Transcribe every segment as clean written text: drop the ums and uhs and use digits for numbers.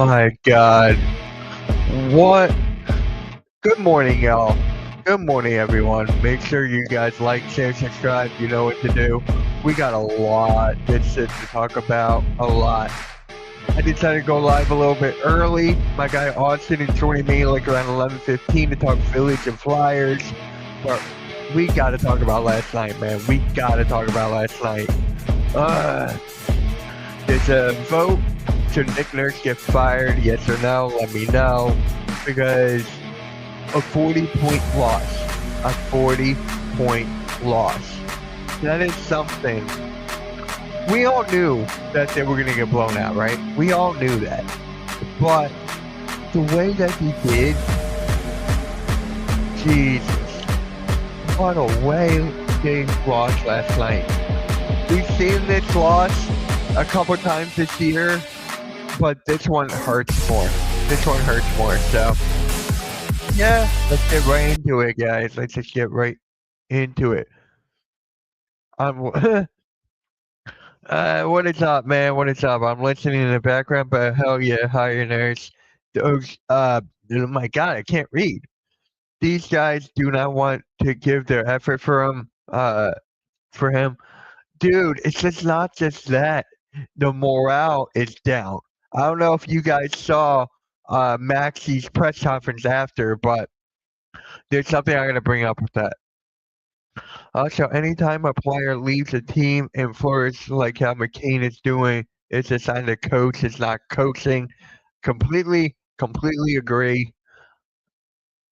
my God. What? Good morning, y'all. Good morning, everyone. Make sure you guys like, share, subscribe. You know what to do. We got a lot good shit to talk about. A lot. I decided to go live a little bit early. My guy Austin is joining me like around 11:15 to talk Phillies and Flyers. But we got to talk about last night, man. We got to talk about last night. There's a vote. Should Nick Nurse get fired? Yes or no? Let me know. Because a 40-point loss. A 40-point loss. That is something. We all knew that they were going to get blown out, right? We all knew that. But the way that he did, Jesus. What a way they lost last night. We've seen this loss a couple times this year, but this one hurts more. This one hurts more. So, yeah, let's get right into it, guys. Let's just get right into it. What is up, man? What is up? I'm listening in the background, but hell yeah, hire nurse. Those, oh my God, I can't read. These guys do not want to give their effort for him. Dude, it's just not just that. The morale is down. I don't know if you guys saw Maxi's press conference after, but there's something I'm going to bring up with that. Also, anytime a player leaves a team and flourishes like how McCain is doing, it's a sign the coach is not coaching. Completely agree.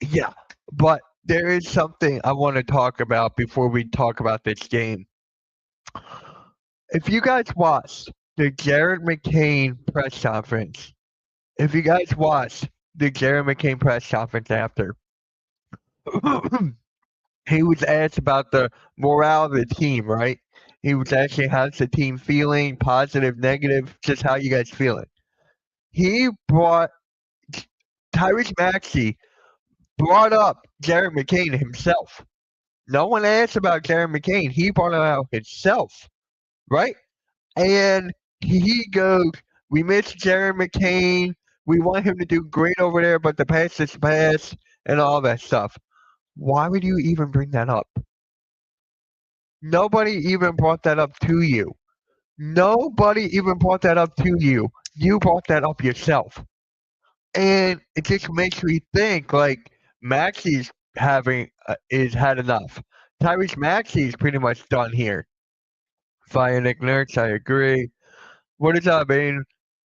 Yeah, but there is something I want to talk about before we talk about this game. If you guys watched the Jared McCain press conference, after, he was asked about the morale of the team, right? He was asking how's the team feeling, positive, negative, just how you guys feeling. He brought Tyrese Maxey brought up Jared McCain himself. No one asked about Jared McCain. He brought him out himself, right? And he goes, we miss Jared McCain. We want him to do great over there, but the past is past and all that stuff. Why would you even bring that up? Nobody even brought that up to you. Nobody even brought that up to you. You brought that up yourself. And it just makes me think like Maxey's is had enough. Tyrese Maxey's pretty much done here. Fire Nick Nurse, I agree. What is up, man?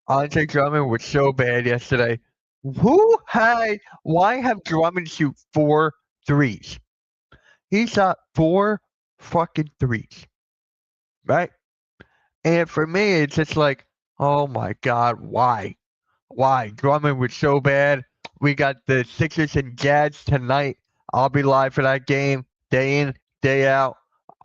Andre Drummond was so bad yesterday. Why have Drummond shoot 4 threes? He shot 4 fucking threes. Right? And for me, it's just like, oh my God, why? Why? Drummond was so bad. We got the Sixers and Jazz tonight. I'll be live for that game. Day in, day out.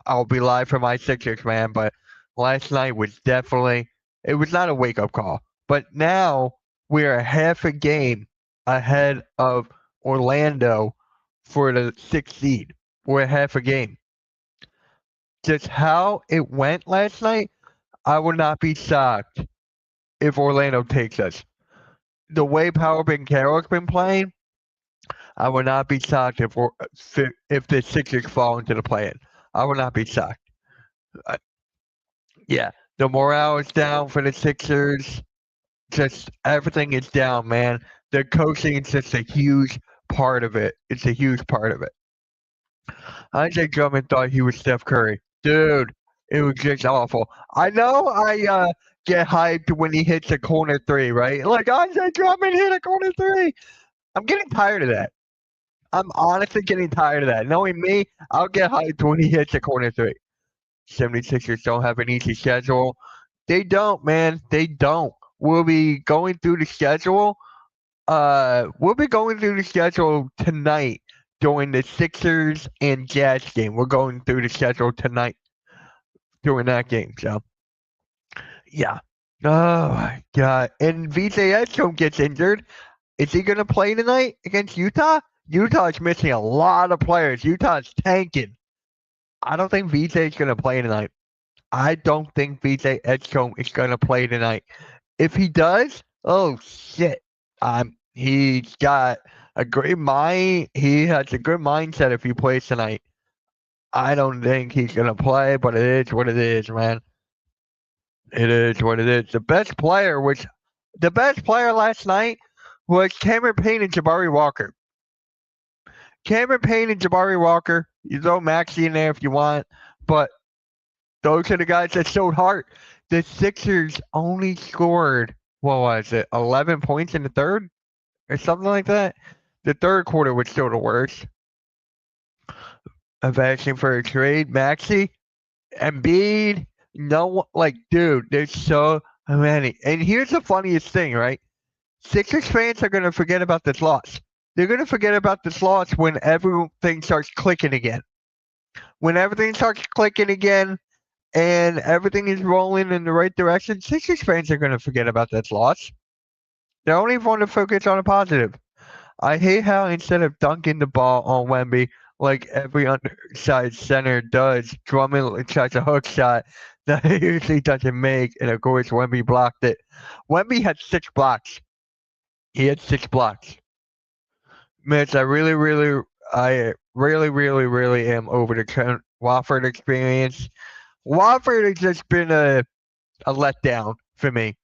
I'll be live for my Sixers, man. But last night was definitely, it was not a wake-up call. But now we're a half a game ahead of Orlando for the 6th seed. We're a half a game. Just how it went last night, I would not be shocked if Orlando takes us. The way Power Carroll's been playing, I would not be shocked if the Sixers fall into the play-in. I would not be shocked. Yeah, the morale is down for the Sixers. Just everything is down, man. The coaching is just a huge part of it. It's a huge part of it. Andre Drummond thought he was Steph Curry. Dude, it was just awful. I know I get hyped when he hits a corner 3, right? Like, Andre Drummond hit a corner 3. I'm getting tired of that. I'm honestly getting tired of that. Knowing me, I'll get hyped when he hits a corner 3. 76ers don't have an easy schedule. They don't, man. They don't. We'll be going through the schedule. We'll be going through the schedule tonight during the Sixers and Jazz game. We're going through the schedule tonight during that game. So, yeah. Oh, my God. And VJ Edstrom gets injured. Is he going to play tonight against Utah? Utah's missing a lot of players. Utah's tanking. I don't think VJ's going to play tonight. I don't think VJ Edstrom is going to play tonight. If he does, Oh shit. He's got a great mind. He has a good mindset if he plays tonight. I don't think he's gonna play, but it is what it is, man. It is what it is. The best player last night was Cameron Payne and Jabari Walker. Cameron Payne and Jabari Walker. You throw Maxey in there if you want, but those are the guys that showed heart. The Sixers only scored, what was it, 11 points in the third or something like that? The third quarter was still the worst. Of asking for a trade, Maxey, Embiid, no one, like, dude, there's so many. And here's the funniest thing, right? Sixers fans are going to forget about this loss. They're going to forget about this loss when everything starts clicking again. When everything starts clicking again and everything is rolling in the right direction, Sixers fans are going to forget about this loss. They only want to focus on a positive. I hate how instead of dunking the ball on Wemby, like every underside center does, Drummond tries a hook shot that he usually doesn't make, and of course Wemby blocked it. Wemby had 6 blocks. He had 6 blocks. Mitch, I really am over the Trent Wofford experience. Wofford has just been a letdown for me.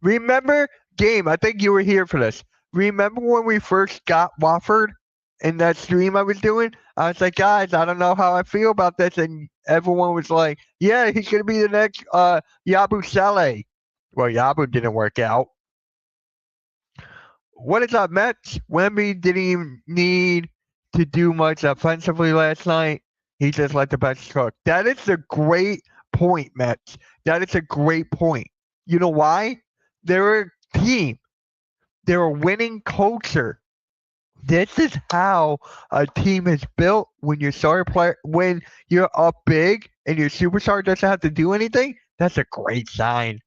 Remember, Game, I think you were here for this. Remember when we first got Wofford in that stream I was doing? I was like, guys, I don't know how I feel about this. And everyone was like, yeah, he's going to be the next Yabu Saleh. Well, Yabu didn't work out. What is up, Mets? Wemby didn't even need to do much offensively last night. He just let the bench cook. That is a great point, Mets. That is a great point. You know why? They're a team. They're a winning culture. This is how a team is built when your star player, when you're up big and your superstar doesn't have to do anything. That's a great sign.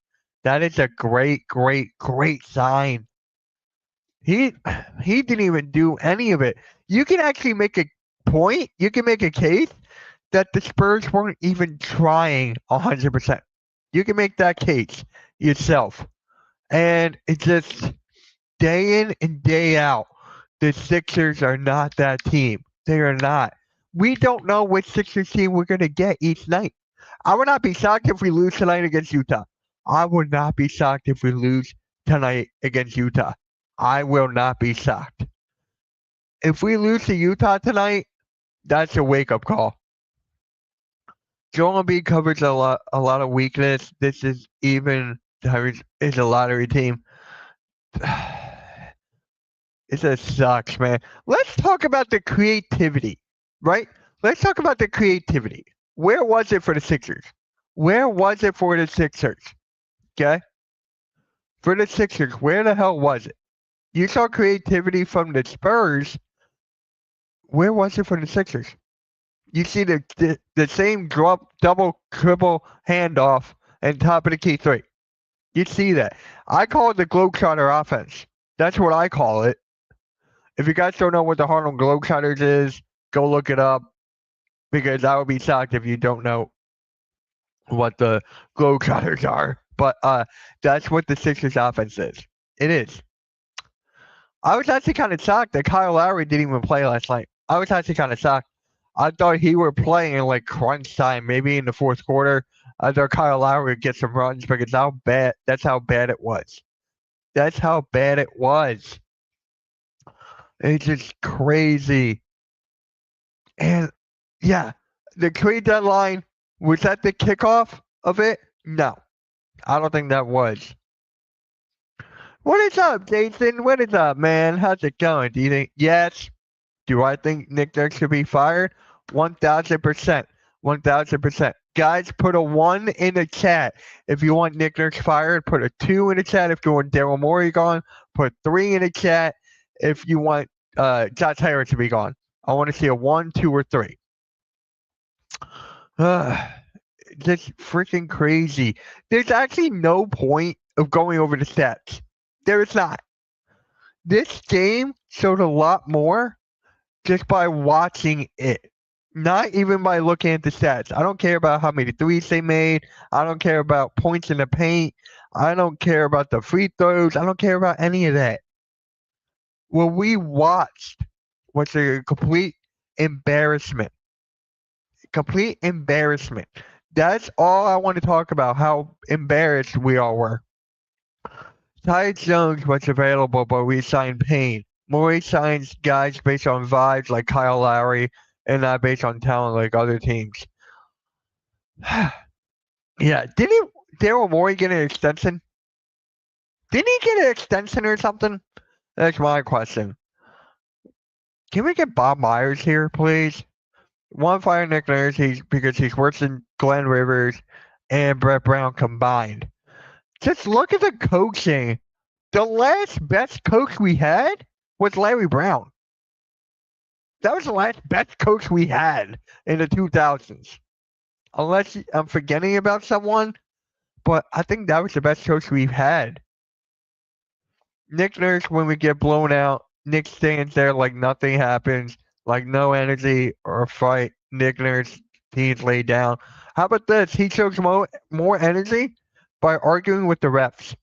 That is a great sign. He didn't even do any of it. You can actually make a point. You can make a case that the Spurs weren't even trying 100%. You can make that case yourself. And it's just day in and day out, the Sixers are not that team. They are not. We don't know which Sixers team we're going to get each night. I would not be shocked if we lose tonight against Utah. I would not be shocked if we lose tonight against Utah. I will not be shocked. If we lose to Utah tonight, that's a wake-up call. Joel Embiid covers a lot of weakness. This is a lottery team. It just sucks, man. Let's talk about the creativity, right? Let's talk about the creativity. Where was it for the Sixers? Where was it for the Sixers? Okay? For the Sixers, where the hell was it? You saw creativity from the Spurs. Where was it for the Sixers? You see the same double, triple handoff and top of the key 3. You see that. I call it the Globetrotter offense. That's what I call it. If you guys don't know what the Harlem Globetrotters is, go look it up, because I would be shocked if you don't know what the Globetrotters are. But that's what the Sixers offense is. It is. I was actually kind of shocked that Kyle Lowry didn't even play last night. I was actually kind of shocked. I thought he were playing in like crunch time, maybe in the fourth quarter. I thought Kyle Lowry would get some runs because that's how bad it was. That's how bad it was. It's just crazy. And yeah, the trade deadline, was that the kickoff of it? No, I don't think that was. What is up, Jason? What is up, man? How's it going? Do you think yes? Do I think Nick Nurse should be fired? 1,000%. 1,000%. Guys, put a 1 in the chat if you want Nick Nurse fired. Put a 2 in the chat if you want Daryl Morey gone. Put 3 in the chat if you want Josh Harris to be gone. I want to see a 1, 2, or 3. Just freaking crazy. There's actually no point of going over the stats. There is not. This game showed a lot more just by watching it. Not even by looking at the stats. I don't care about how many threes they made. I don't care about points in the paint. I don't care about the free throws. I don't care about any of that. What we watched was a complete embarrassment. Complete embarrassment. That's all I want to talk about, how embarrassed we all were. Ty Jones was available, but we signed Payne. Morey signs guys based on vibes like Kyle Lowry and not based on talent like other teams. Yeah, didn't Daryl Morey get an extension? Didn't he get an extension or something? That's my question. Can we get Bob Myers here, please? One fire Nick Nurse, because he's worse than Glenn Rivers and Brett Brown combined. Just look at the coaching. The last best coach we had was Larry Brown. That was the last best coach we had in the 2000s. Unless I'm forgetting about someone, but I think that was the best coach we've had. Nick Nurse, when we get blown out, Nick stands there like nothing happens, like no energy or fight. Nick Nurse, he's laid down. How about this? He shows more energy by arguing with the refs.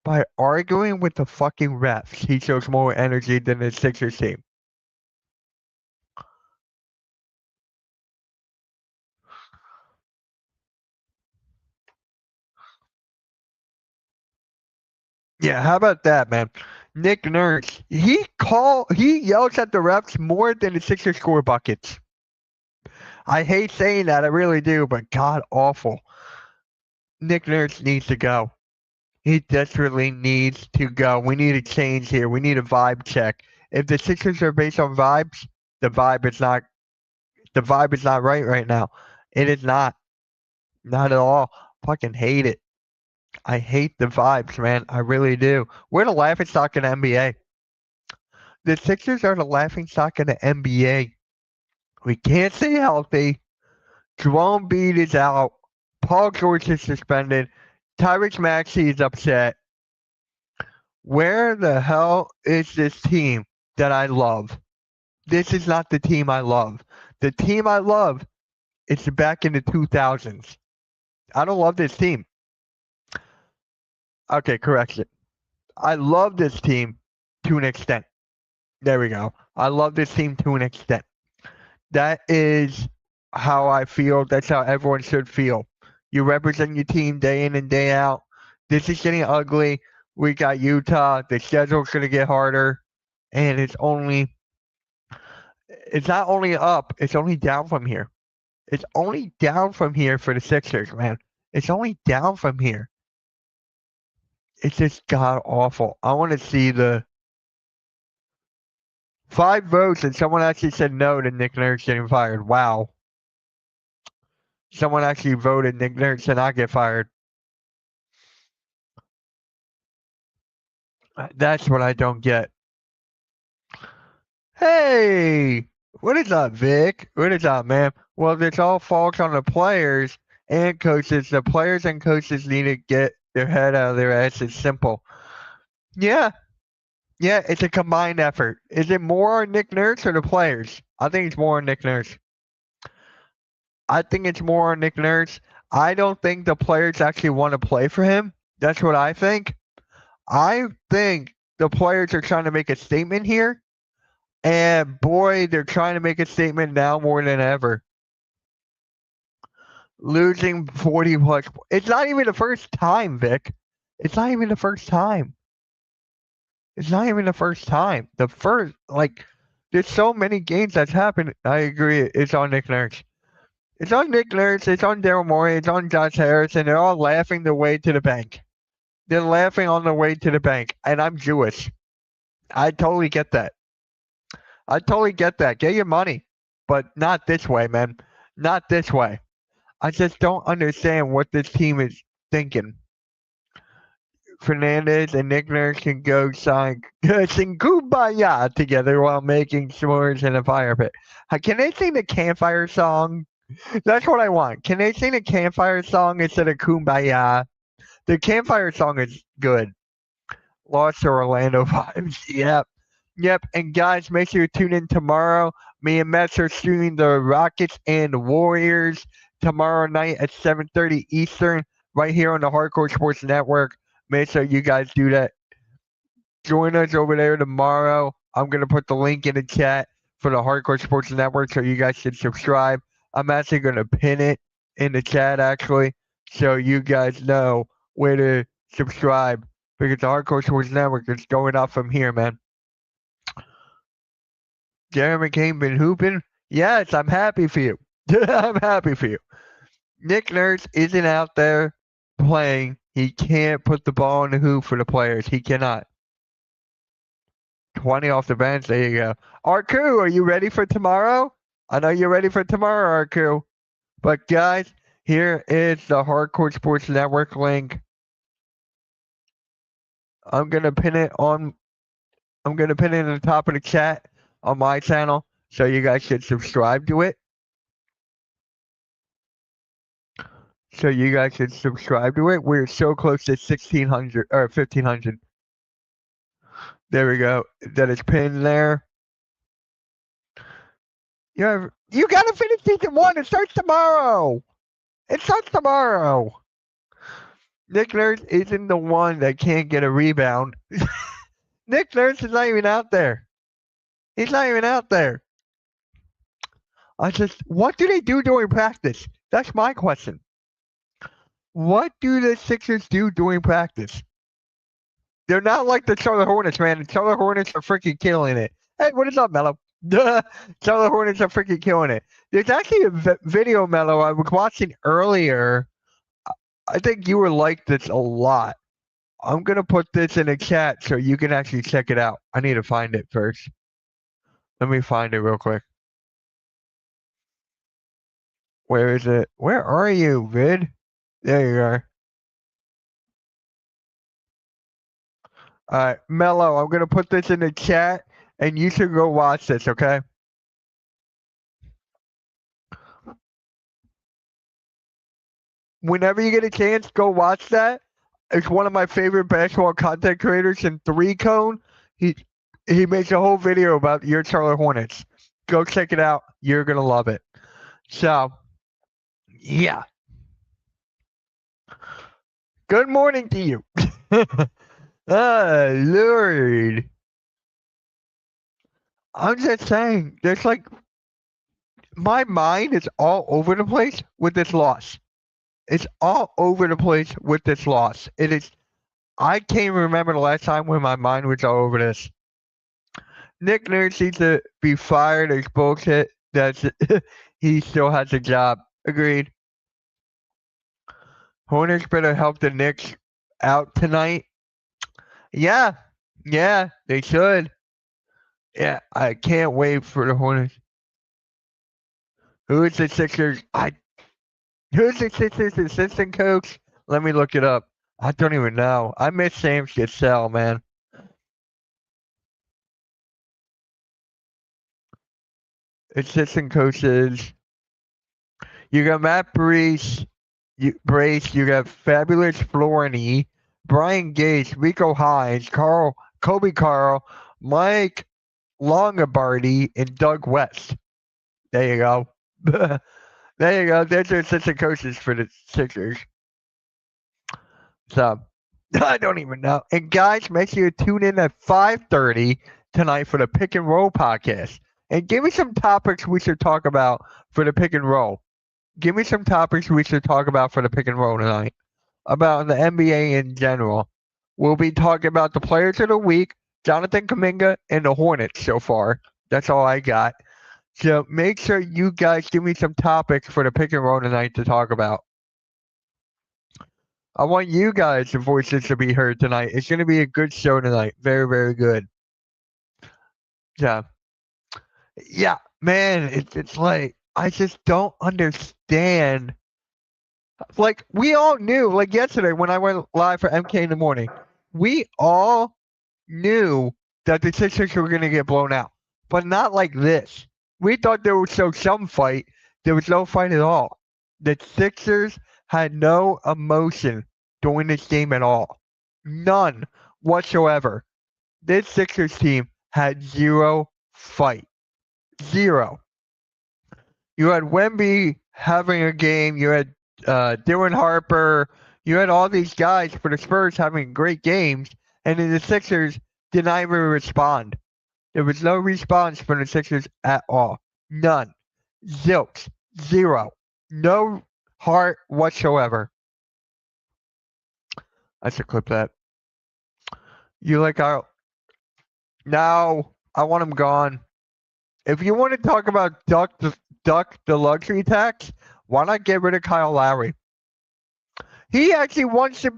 By arguing with the fucking refs, he shows more energy than the Sixers team. Yeah, how about that, man? Nick Nurse, he yells at the refs more than the Sixers score buckets. I hate saying that, I really do, but god awful. Nick Nurse needs to go. He desperately needs to go. We need a change here. We need a vibe check. If the Sixers are based on vibes, the vibe is not right now. It is not. Not at all. Fucking hate it. I hate the vibes, man. I really do. We're the laughing stock in the NBA. The Sixers are the laughing stock in the NBA. We can't stay healthy. Joel Embiid is out. Paul George is suspended. Tyrese Maxey is upset. Where the hell is this team that I love? This is not the team I love. The team I love is back in the 2000s. I don't love this team. Okay, correction. I love this team to an extent. There we go. I love this team to an extent. That is how I feel. That's how everyone should feel. You represent your team day in and day out. This is getting ugly. We got Utah. The schedule's going to get harder. And it's not only up, it's only down from here. It's only down from here for the Sixers, man. It's only down from here. It's just god awful. I want to see the 5 votes, and someone actually said no to Nick Nurse getting fired. Wow. Someone actually voted Nick Nurse to not get fired. That's what I don't get. Hey, what is up, Vic? What is up, man? Well, this all falls on the players and coaches. The players and coaches need to get their head out of their ass. It's simple. Yeah. Yeah, it's a combined effort. Is it more on Nick Nurse or the players? I think it's more on Nick Nurse. I think it's more on Nick Nurse. I don't think the players actually want to play for him. That's what I think. I think the players are trying to make a statement here. And boy, they're trying to make a statement now more than ever. Losing 40 plus. It's not even the first time, Vic. It's not even the first time. It's not even the first time. The first, like, there's so many games that's happened. I agree. It's on Nick Nurse. It's on Nick Nurse. It's on Daryl Morey. It's on Josh Harrison. They're all laughing their way to the bank. They're laughing on the way to the bank. And I'm Jewish. I totally get that. I totally get that. Get your money. But not this way, man. Not this way. I just don't understand what this team is thinking. Fernandez and Nick Nurse can go sing Kumbaya together while making s'mores in a fire pit. Can they sing the campfire song? That's what I want. Can they sing a campfire song instead of Kumbaya? The campfire song is good. Lost to Orlando vibes. Yep. Yep. And guys, make sure you tune in tomorrow. Me and Mets are streaming the Rockets and the Warriors tomorrow night at 7:30 Eastern. right here on the Hardcore Sports Network. Make sure you guys do that. Join us over there tomorrow. I'm going to put the link in the chat for the Hardcore Sports Network so you guys can subscribe. I'm actually going to pin it in the chat, actually, so you guys know where to subscribe because the Hardcore Sports Network is going up from here, man. Jeremy McCain been hooping? Yes, I'm happy for you. I'm happy for you. Nick Nurse isn't out there playing. He can't put the ball in the hoop for the players. He cannot. 20 off the bench. There you go. Arku, are you ready for tomorrow? I know you're ready for tomorrow, Arku. But guys, here is the Hardcore Sports Network link. I'm gonna pin it in the top of the chat on my channel so you guys can subscribe to it. We're so close to 1,600 or 1,500. There we go. That is pinned there. You gotta finish season 1. It starts tomorrow. Nick Nurse isn't the one that can't get a rebound. Nick Nurse is not even out there. He's not even out there. What do they do during practice? That's my question. What do the Sixers do during practice? They're not like the Charlotte Hornets, man. The Charlotte Hornets are freaking killing it. Hey, what is up, Mello? Charlotte Hornets are freaking killing it. There's actually a video, Mello, I was watching earlier. I think you will like this a lot. I'm going to put this in the chat so you can actually check it out. I need to find it first. Let me find it real quick. Where is it? Where are you, Vid? There you are. Alright, Mello, I'm going to put this in the chat and you should go watch this, okay? Whenever you get a chance, go watch that. It's one of my favorite basketball content creators in 3Cone. He makes a whole video about your Charlotte Hornets. Go check it out. You're going to love it. So, yeah. Good morning to you. Oh, Lord. I'm just saying, there's like, my mind is all over the place with this loss. It's all over the place with this loss. It is. I can't remember the last time when my mind was all over this. Nick Nurse needs to be fired. It's bullshit. He still has a job. Agreed. Hornets better help the Knicks out tonight. Yeah, they should. Yeah, I can't wait for the Hornets. Who's the Sixers assistant coach? Let me look it up. I don't even know. I miss Sam Cassell, man. Assistant coaches. You got Matt Brace. You got Fabulous Florney, Brian Gates, Rico Hines, Kobe Carl, Mike Longabardi, and Doug West. There you go. There you go. There's your assistant coaches for the Sixers. So, I don't even know. And guys, make sure you tune in at 5:30 tonight for the Pick and Roll podcast. And give me some topics we should talk about for the Pick and Roll. Give me some topics we should talk about for the Pick and Roll tonight. About the NBA in general. We'll be talking about the players of the week, Jonathan Kuminga, and the Hornets so far. That's all I got. So make sure you guys give me some topics for the Pick and Roll tonight to talk about. I want you guys' voices to be heard tonight. It's going to be a good show tonight. Very, very good. Yeah, man, it's like, I just don't understand. Like, we all knew, like yesterday when I went live for MK in the morning, we all knew that the Sixers were going to get blown out, but not like this. We thought there was some fight. There was no fight at all. The Sixers had no emotion during this game at all. None whatsoever. This Sixers team had zero fight. Zero. You had Wemby having a game. You had Dylan Harper You had all these guys for the Spurs having great games, and then the Sixers did not even respond. There was no response from the Sixers at all. None. Zilch. Zero. No heart whatsoever. I should clip that. You like our. No, I want him gone. If you want to talk about duck the luxury tax, why not get rid of Kyle Lowry? He actually wants to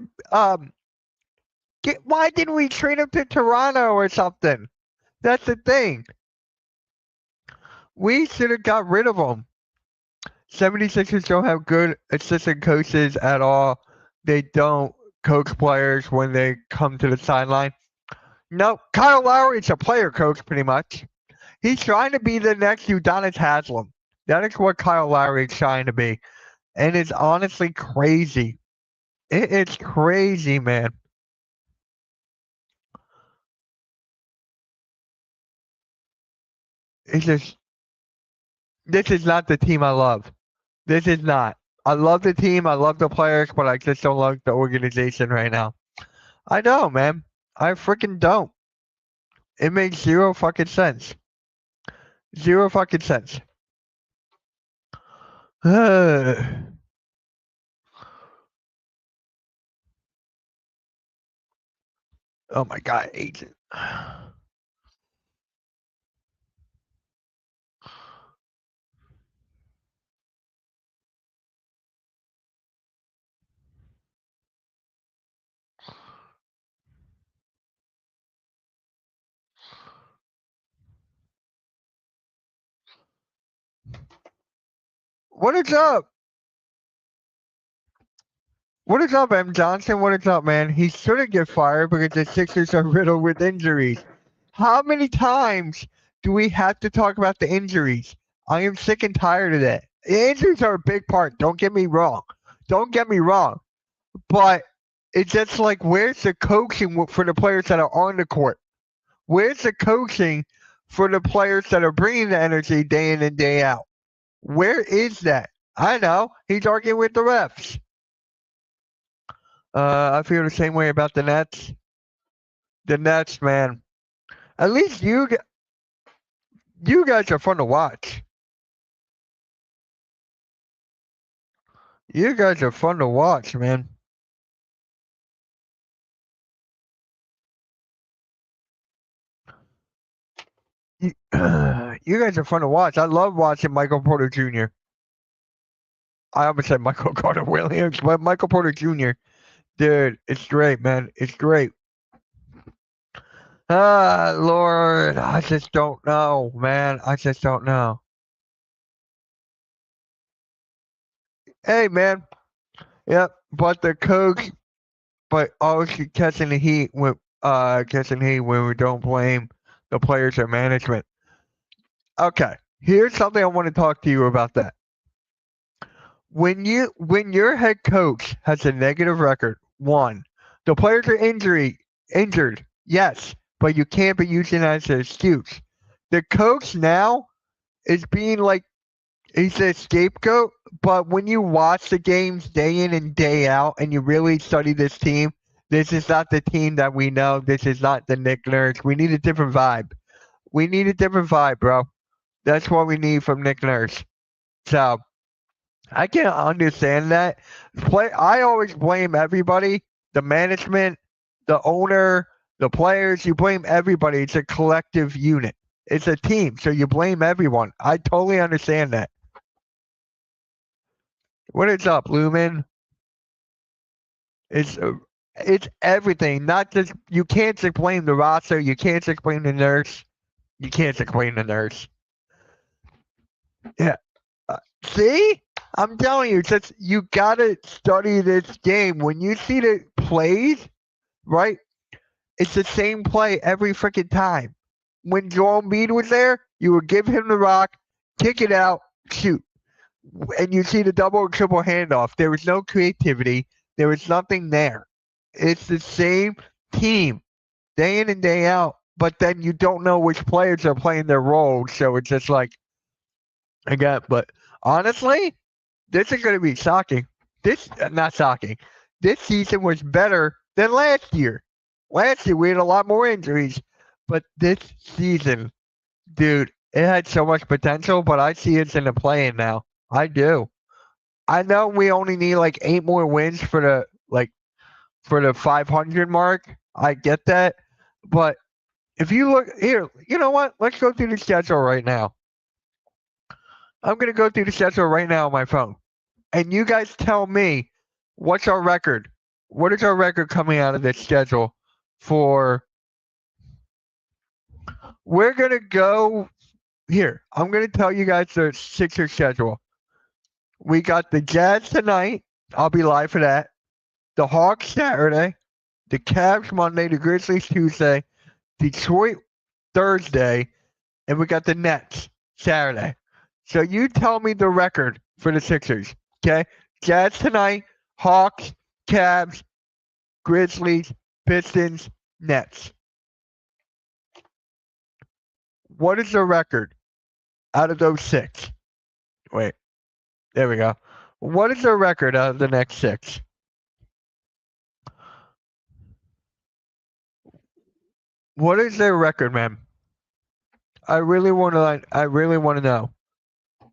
why didn't we trade him to Toronto or something? That's the thing. We should have got rid of him. 76ers don't have good assistant coaches at all. They don't coach players when they come to the sideline. No, Kyle Lowry's a player coach pretty much. He's trying to be the next Udonis Haslem. That is what Kyle Lowry is trying to be. And it's honestly crazy. It's crazy, man. It's just, this is not the team I love. This is not. I love the team. I love the players, but I just don't like the organization right now. I know, man. I freaking don't. It makes zero fucking sense. Zero fucking sense. Oh my god, agent. What is up? What is up, M. Johnson? What is up, man? He shouldn't get fired because the Sixers are riddled with injuries. How many times do we have to talk about the injuries? I am sick and tired of that. The injuries are a big part. Don't get me wrong. Don't get me wrong. But it's just like, where's the coaching for the players that are on the court? Where's the coaching for the players that are bringing the energy day in and day out? Where is that? I know. He's arguing with the refs. I feel the same way about the Nets. The Nets, man. At least you guys are fun to watch. You guys are fun to watch, man. You guys are fun to watch. I love watching Michael Porter Jr. I almost said Michael Carter Williams, but Michael Porter Jr. Dude, it's great, man. It's great. Ah, Lord, I just don't know, man. I just don't know. Hey, man. Yep, but the coach, but always catching the heat when we don't blame the players or management. Okay, here's something I want to talk to you about that. When your head coach has a negative record, one, the players are injured, yes, but you can't be using that as an excuse. The coach now is being like he's a scapegoat, but when you watch the games day in and day out and you really study this team, this is not the team that we know. This is not the Nick Nurse. We need a different vibe. We need a different vibe, bro. That's what we need from Nick Nurse. So I can't understand that. I always blame everybody, the management, the owner, the players. You blame everybody. It's a collective unit. It's a team, so you blame everyone. I totally understand that. What is up, Lumen? It's everything. Not just you can't just blame the roster. You can't just blame the nurse. You can't just blame the nurse. Yeah. See, I'm telling you, just you gotta study this game. When you see the plays, right? It's the same play every freaking time. When Joel Embiid was there, you would give him the rock, kick it out, shoot. And you see the double or triple handoff. There was no creativity. There was nothing there. It's the same team day in and day out, but then you don't know which players are playing their role. So it's just like, again, but honestly, this is going to be shocking. This, not shocking. this season was better than last year. Last year we had a lot more injuries, but this season, dude, it had so much potential. But I see it's in the play-in now. I do. I know we only need like 8 more wins for the 500 mark. I get that, but if you look here, you know what? Let's go through the schedule right now. I'm gonna go through the schedule right now on my phone, and you guys tell me what's our record. What is our record coming out of this schedule for? We're gonna go here. I'm gonna tell you guys the Sixers schedule. We got the Jazz tonight. I'll be live for that. The Hawks Saturday. The Cavs Monday. The Grizzlies Tuesday. Detroit Thursday. And we got the Nets Saturday. So you tell me the record for the Sixers. Okay? Jazz tonight. Hawks. Cavs. Grizzlies. Pistons. Nets. What is the record out of those 6? Wait. There we go. What is the record out of the next 6? What is their record, man? I really want to know.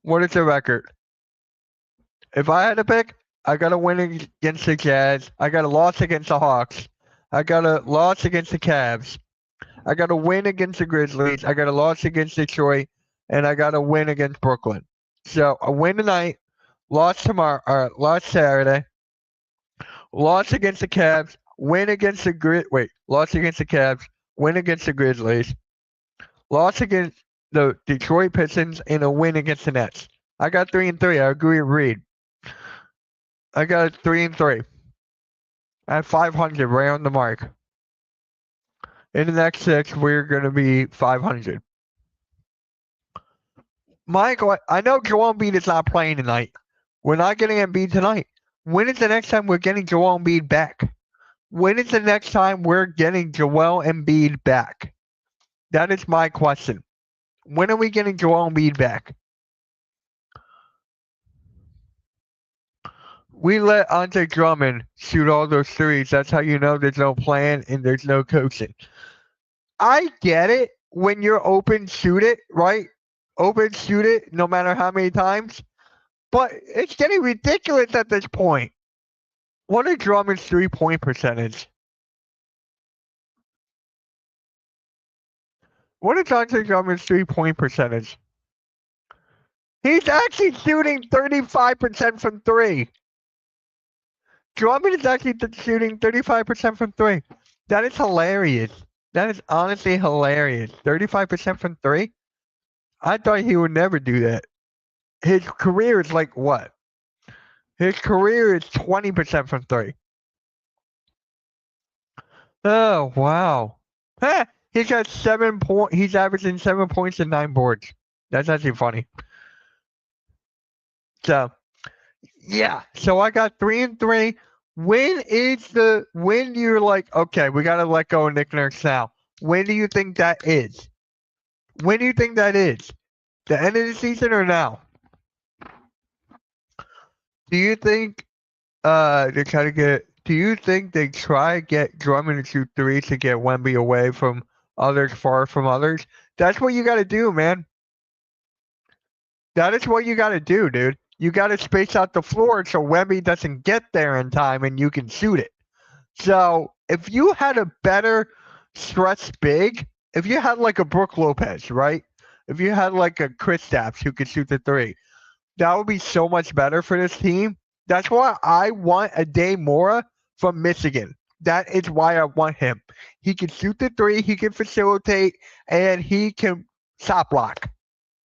What is the record? If I had to pick, I got a win against the Jazz. I got a loss against the Hawks. I got a loss against the Cavs. I got a win against the Grizzlies. I got a loss against Detroit, and I got a win against Brooklyn. So a win tonight, loss tomorrow, loss Saturday, loss against the Cavs, win against the loss against the Cavs, win against the Grizzlies, loss against the Detroit Pistons, and a win against the Nets. I got 3-3. I agree with Reed. I got 3-3. I have 500 right on the mark. In the next 6, we're going to be 500. Michael, I know Joel Embiid is not playing tonight. We're not getting Embiid tonight. When is the next time we're getting Joel Embiid back? When is the next time we're getting Joel Embiid back? That is my question. When are we getting Joel Embiid back? We let Andre Drummond shoot all those threes. That's how you know there's no plan and there's no coaching. I get it. When you're open, shoot it, right? Open, shoot it, no matter how many times. But it's getting ridiculous at this point. What is Drummond's 3-point percentage? What is Andre Drummond's 3-point percentage? He's actually shooting 35% from 3. Drummond is actually shooting 35% from 3. That is hilarious. That is honestly hilarious. 35% from 3? I thought he would never do that. His career is like what? His career is 20% from 3. Oh, wow. He's got 7 points. He's averaging 7 points and 9 boards. That's actually funny. So, yeah. So I got 3-3. When you're like, okay, we got to let go of Nick Nurse now? When do you think that is? When do you think that is? The end of the season or now? Do you think they try to get? Do you think they try to get Drummond to shoot 3 to get Wemby away from others, far from others? That's what you got to do, man. That is what you got to do, dude. You got to space out the floor so Wemby doesn't get there in time and you can shoot it. So if you had a better stretch big, if you had like a Brook Lopez, right? If you had like a Kristaps who could shoot the 3, that would be so much better for this team. That's why I want Ade Mora from Michigan. That is why I want him. He can shoot the 3, he can facilitate, and he can shot block,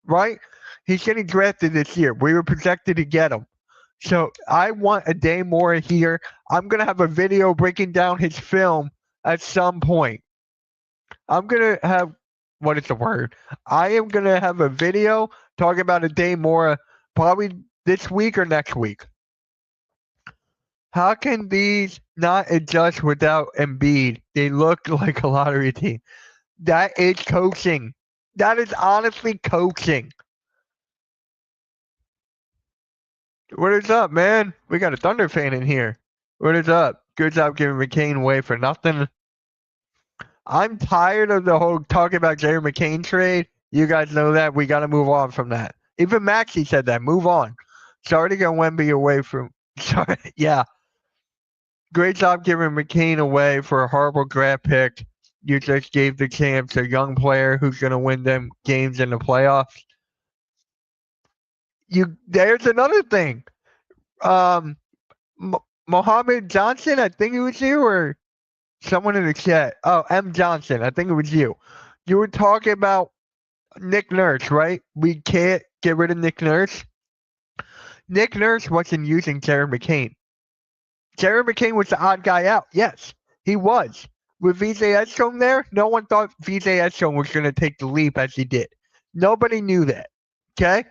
right? He's getting drafted this year. We were projected to get him. So I want Ade Mora here. I'm going to have a video breaking down his film at some point. I'm going to have, what is the word? I am going to have a video talking about Ade Mora probably this week or next week. How can these not adjust without Embiid? They look like a lottery team. That is coaching. That is honestly coaching. What is up, man? We got a Thunder fan in here. What is up? Good job giving McCain away for nothing. I'm tired of the whole talking about Jerry McCain trade. You guys know that. We got to move on from that. Even Maxie said that. Move on. Sorry to get Wemby away from. Sorry. Yeah. Great job giving McCain away for a horrible draft pick. You just gave the chance to a young player who's going to win them games in the playoffs. There's another thing. Mohammed Johnson, I think it was you, or someone in the chat. Oh, M. Johnson, I think it was you. You were talking about Nick Nurse, right? We can't get rid of Nick Nurse. Nick Nurse wasn't using Jared McCain. Jared McCain was the odd guy out. Yes, he was. With VJ Edstrom there, no one thought VJ Edstrom was going to take the leap as he did. Nobody knew that. Okay?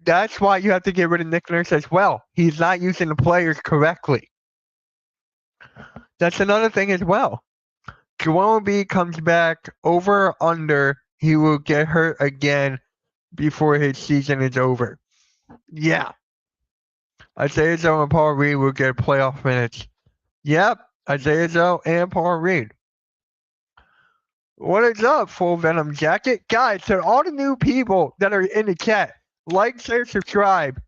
That's why you have to get rid of Nick Nurse as well. He's not using the players correctly. That's another thing as well. Joel Embiid comes back over or under. He will get hurt again before his season is over. Yeah. Isaiah Joe and Paul Reed will get playoff minutes. Yep. Isaiah Joe and Paul Reed. What is up, Full Venom Jacket? Guys, to all the new people that are in the chat, like, share, subscribe.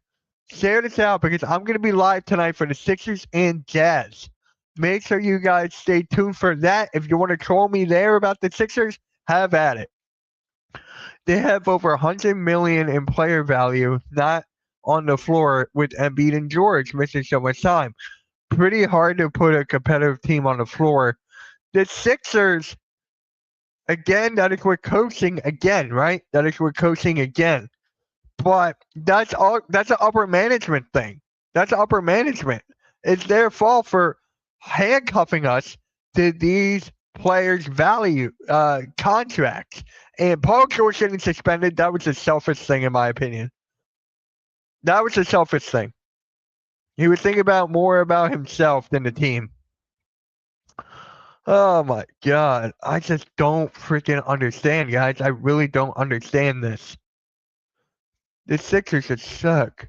Share this out because I'm going to be live tonight for the Sixers and Jazz. Make sure you guys stay tuned for that. If you want to troll me there about the Sixers, have at it. They have over $100 million in player value, not on the floor with Embiid and George missing so much time. Pretty hard to put a competitive team on the floor. The Sixers, again, that is with coaching again, right? That is with coaching again. But that's an upper management thing. That's upper management. It's their fault for handcuffing us to these players' value contracts. And Paul George getting suspended, that was a selfish thing in my opinion. That was a selfish thing. He was thinking more about himself than the team. Oh my God. I just don't freaking understand, guys. I really don't understand this. The Sixers should suck.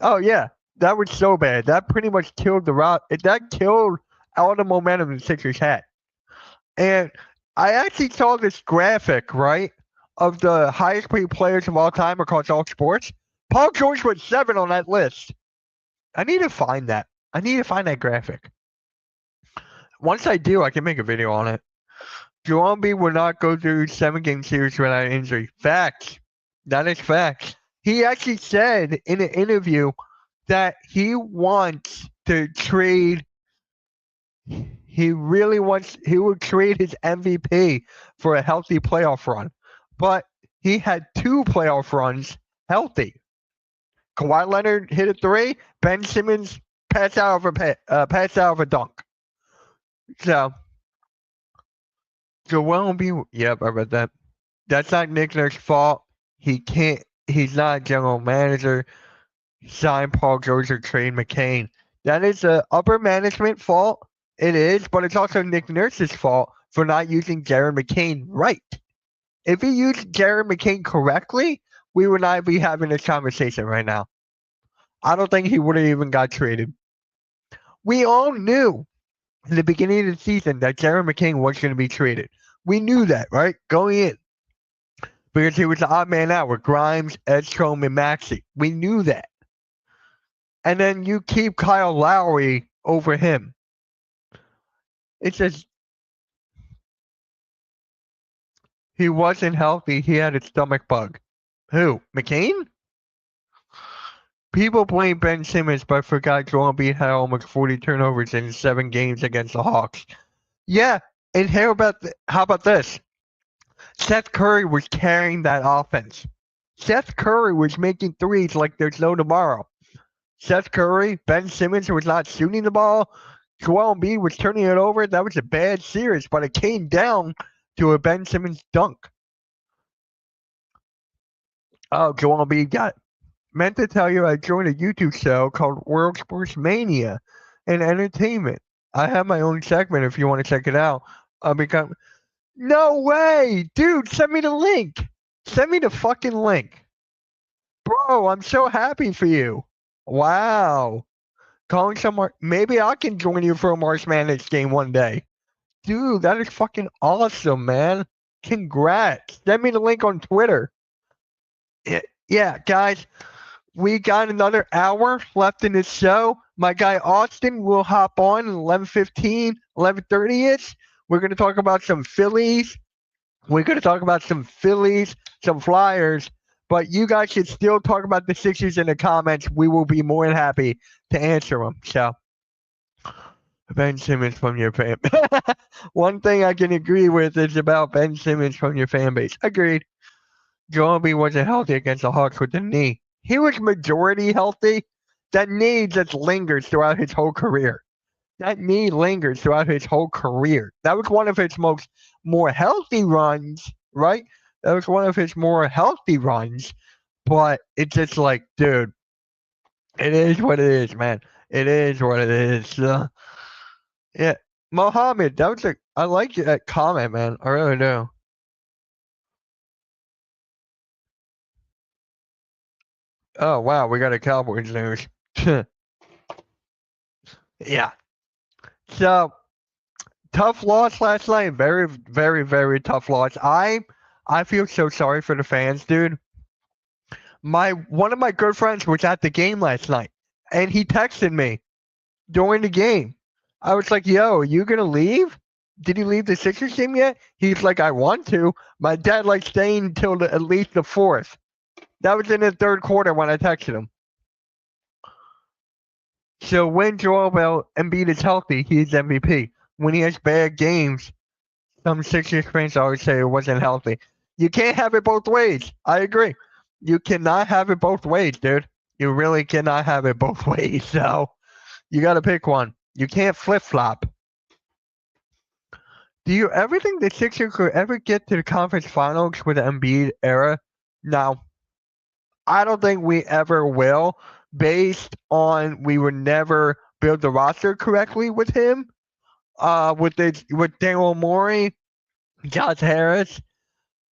Oh yeah, that was so bad. That pretty much killed that killed all the momentum the Sixers had. And I actually saw this graphic, right, of the highest paid players of all time across all sports. Paul George was 7 on that list. I need to find that. I need to find that graphic. Once I do, I can make a video on it. Joel Embiid will not go through 7-game series without injury. Facts. That is facts. He actually said in an interview that he wants to trade. He would trade his MVP for a healthy playoff run. But he had 2 playoff runs healthy. Kawhi Leonard hit a 3. Ben Simmons passed out of a dunk. So, Joel Embiid, yep, I read that. That's not Nick Nurse's fault. He's not a general manager. Sign Paul George or trade McCain. That is the upper management fault. It is, but it's also Nick Nurse's fault for not using Jared McCain right. If he used Jared McCain correctly, we would not be having this conversation right now. I don't think he would have even got traded. We all knew in the beginning of the season that Jared McCain was going to be traded. We knew that, right? Going in. Because he was the odd man out with Grimes, Edstrom, and Maxey. We knew that. And then you keep Kyle Lowry over him. It's just he wasn't healthy. He had a stomach bug. Who? McCain? People blame Ben Simmons, but forgot Joel Embiid had almost 40 turnovers in 7 games against the Hawks. Yeah, and how about this? Seth Curry was carrying that offense. Seth Curry was making threes like there's no tomorrow. Seth Curry, Ben Simmons was not shooting the ball. Joel Embiid was turning it over. That was a bad series, but it came down to a Ben Simmons dunk. Oh, Joel Embiid got it. Meant to tell you I joined a YouTube show called World Sports Mania and Entertainment. I have my own segment if you want to check it out. No way! Dude, send me the link. Send me the fucking link. Bro, I'm so happy for you. Wow. Calling someone. Maybe I can join you for a March Madness game one day. Dude, that is fucking awesome, man. Congrats. Send me the link on Twitter. Yeah, guys, we got another hour left in this show. My guy Austin will hop on at 11:15, 11:30ish. We're going to talk about some Phillies. We're going to talk about some Phillies, some Flyers, but you guys should still talk about the Sixers in the comments. We will be more than happy to answer them. So, Ben Simmons from your fan. One thing I can agree with is about Ben Simmons from your fan base. Agreed. Joel Embiid wasn't healthy against the Hawks with the knee. He was majority healthy. That knee just lingers throughout his whole career. That knee lingers throughout his whole career. That was one of his more healthy runs, right? That was one of his more healthy runs. But it's just like, dude, it is what it is, man. It is what it is. Yeah, Mohammed, I like that comment, man. I really do. Oh wow, we got a Cowboys news. Yeah. So tough loss last night. Very, very, very tough loss. I feel so sorry for the fans, dude. One of my good friends was at the game last night, and he texted me during the game. I was like, "Yo, you gonna leave? Did you leave the Sixers game yet?" He's like, "I want to." My dad likes staying until at least the fourth. That was in the third quarter when I texted him. So when Joel Embiid is healthy, he's MVP. When he has bad games, some Sixers fans always say it wasn't healthy. You can't have it both ways. I agree. You cannot have it both ways, dude. You really cannot have it both ways. So you got to pick one. You can't flip flop. Do you ever think the Sixers could ever get to the conference finals with the Embiid era? No, I don't think we ever will, based on we would never build the roster correctly with him. With Daryl Morey, Josh Harris.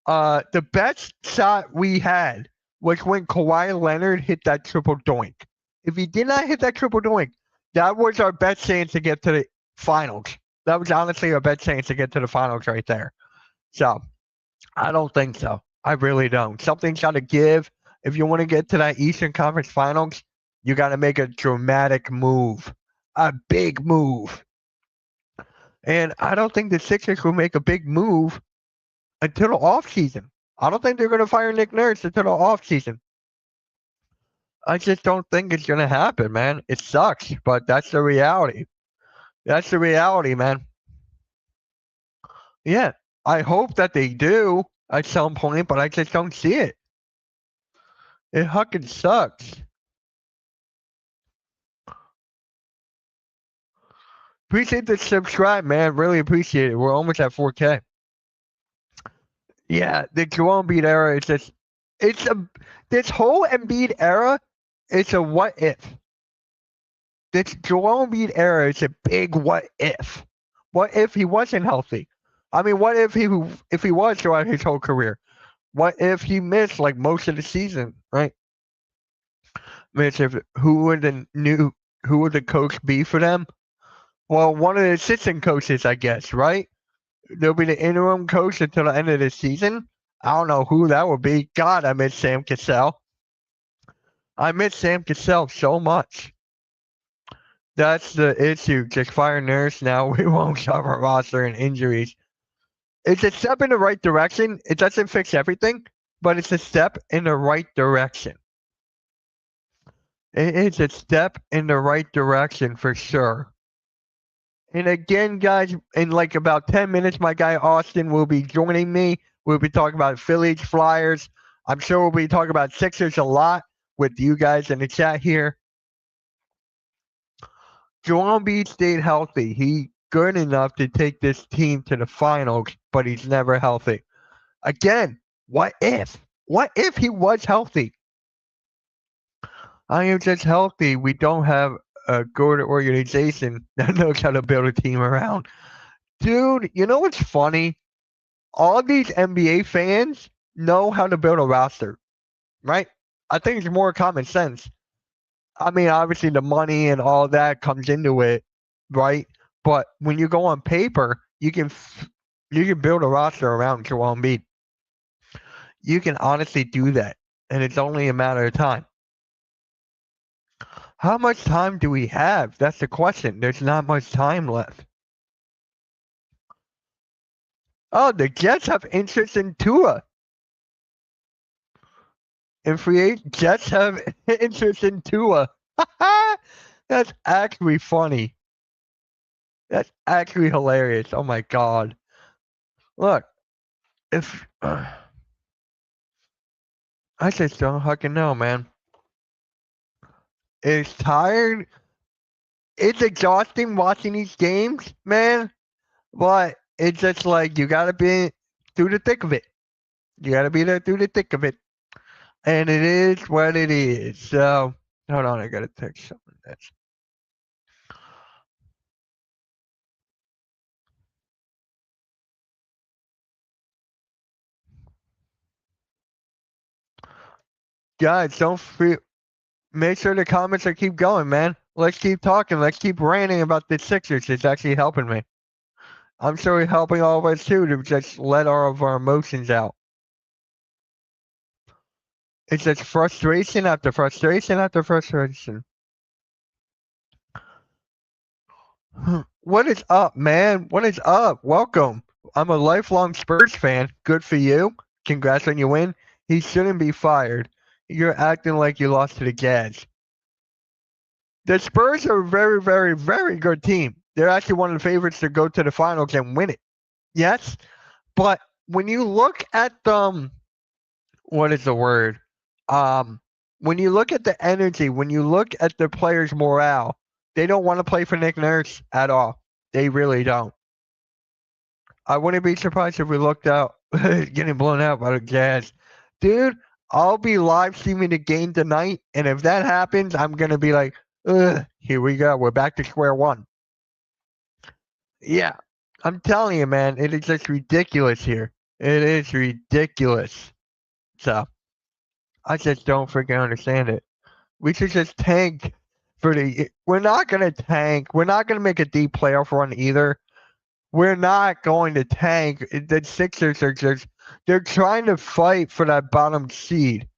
The best shot we had was when Kawhi Leonard hit that triple doink. If he did not hit that triple doink, that was our best chance to get to the finals. That was honestly our best chance to get to the finals right there. So I don't think so. I really don't. Something's got to give. If you want to get to that Eastern Conference Finals, you got to make a dramatic move, a big move. And I don't think the Sixers will make a big move until the offseason. I don't think they're going to fire Nick Nurse until the offseason. I just don't think it's going to happen, man. It sucks, but that's the reality. That's the reality, man. Yeah, I hope that they do at some point, but I just don't see it. It fucking sucks. Appreciate the subscribe, man. Really appreciate it. We're almost at 4K. Yeah, the Joel Embiid era is just this whole Embiid era. It's a what if. This Joel Embiid era is a big what if. What if he wasn't healthy? I mean, what if he was throughout his whole career? What if he missed like most of the season, right? Mitch, who would the coach be for them? Well, one of the assistant coaches, I guess, right? There'll be the interim coach until the end of the season. I don't know who that would be. God, I miss Sam Cassell. I miss Sam Cassell so much. That's the issue. Just fire Nurse now. We won't cover roster and injuries. It's a step in the right direction. It doesn't fix everything, but it's a step in the right direction. It's a step in the right direction for sure. And again, guys, in like about 10 minutes, my guy Austin will be joining me. We'll be talking about Phillies, Flyers. I'm sure we'll be talking about Sixers a lot with you guys in the chat here. Joel Embiid stayed healthy. He good enough to take this team to the finals, but he's never healthy. Again, what if? What if he was healthy? I am just healthy. We don't have a good organization that knows how to build a team around. Dude, you know what's funny? All these NBA fans know how to build a roster, right? I think it's more common sense. I mean, obviously the money and all that comes into it, right? But when you go on paper, you can build a roster around Joel Embiid. You can honestly do that, and it's only a matter of time. How much time do we have? That's the question. There's not much time left. Oh, the Jets have interest in Tua. And Jets have interest in Tua. That's actually funny. That's actually hilarious. Oh my god. Look, if I just don't fucking know, man. It's tired. It's exhausting watching these games, man. But it's just like you gotta be through the thick of it. You gotta be there through the thick of it. And it is what it is. So hold on, I gotta text something. That's guys, don't feel make sure the comments are keep going, man. Let's keep talking. Let's keep ranting about the Sixers. It's actually helping me. I'm sure it's helping all of us too to just let all of our emotions out. It's just frustration after frustration after frustration. What is up, man? What is up? Welcome. I'm a lifelong Spurs fan. Good for you. Congrats on your win. He shouldn't be fired. You're acting like you lost to the Jazz. The Spurs are a very, very, very good team. They're actually one of the favorites to go to the finals and win it. Yes, but when you look at what is the word? Um, when you look at the energy, when you look at the players' morale, they don't want to play for Nick Nurse at all. They really don't. I wouldn't be surprised if we looked out getting blown out by the Jazz. Dude, I'll be live streaming the game tonight, and if that happens, I'm gonna be like, ugh, here we go. We're back to square one. Yeah. I'm telling you, man, it is just ridiculous here. It is ridiculous. So I just don't freaking understand it. We should just tank for the. We're not gonna tank. We're not gonna make a deep playoff run either. We're not going to tank. The Sixers are just. They're trying to fight for that bottom seed.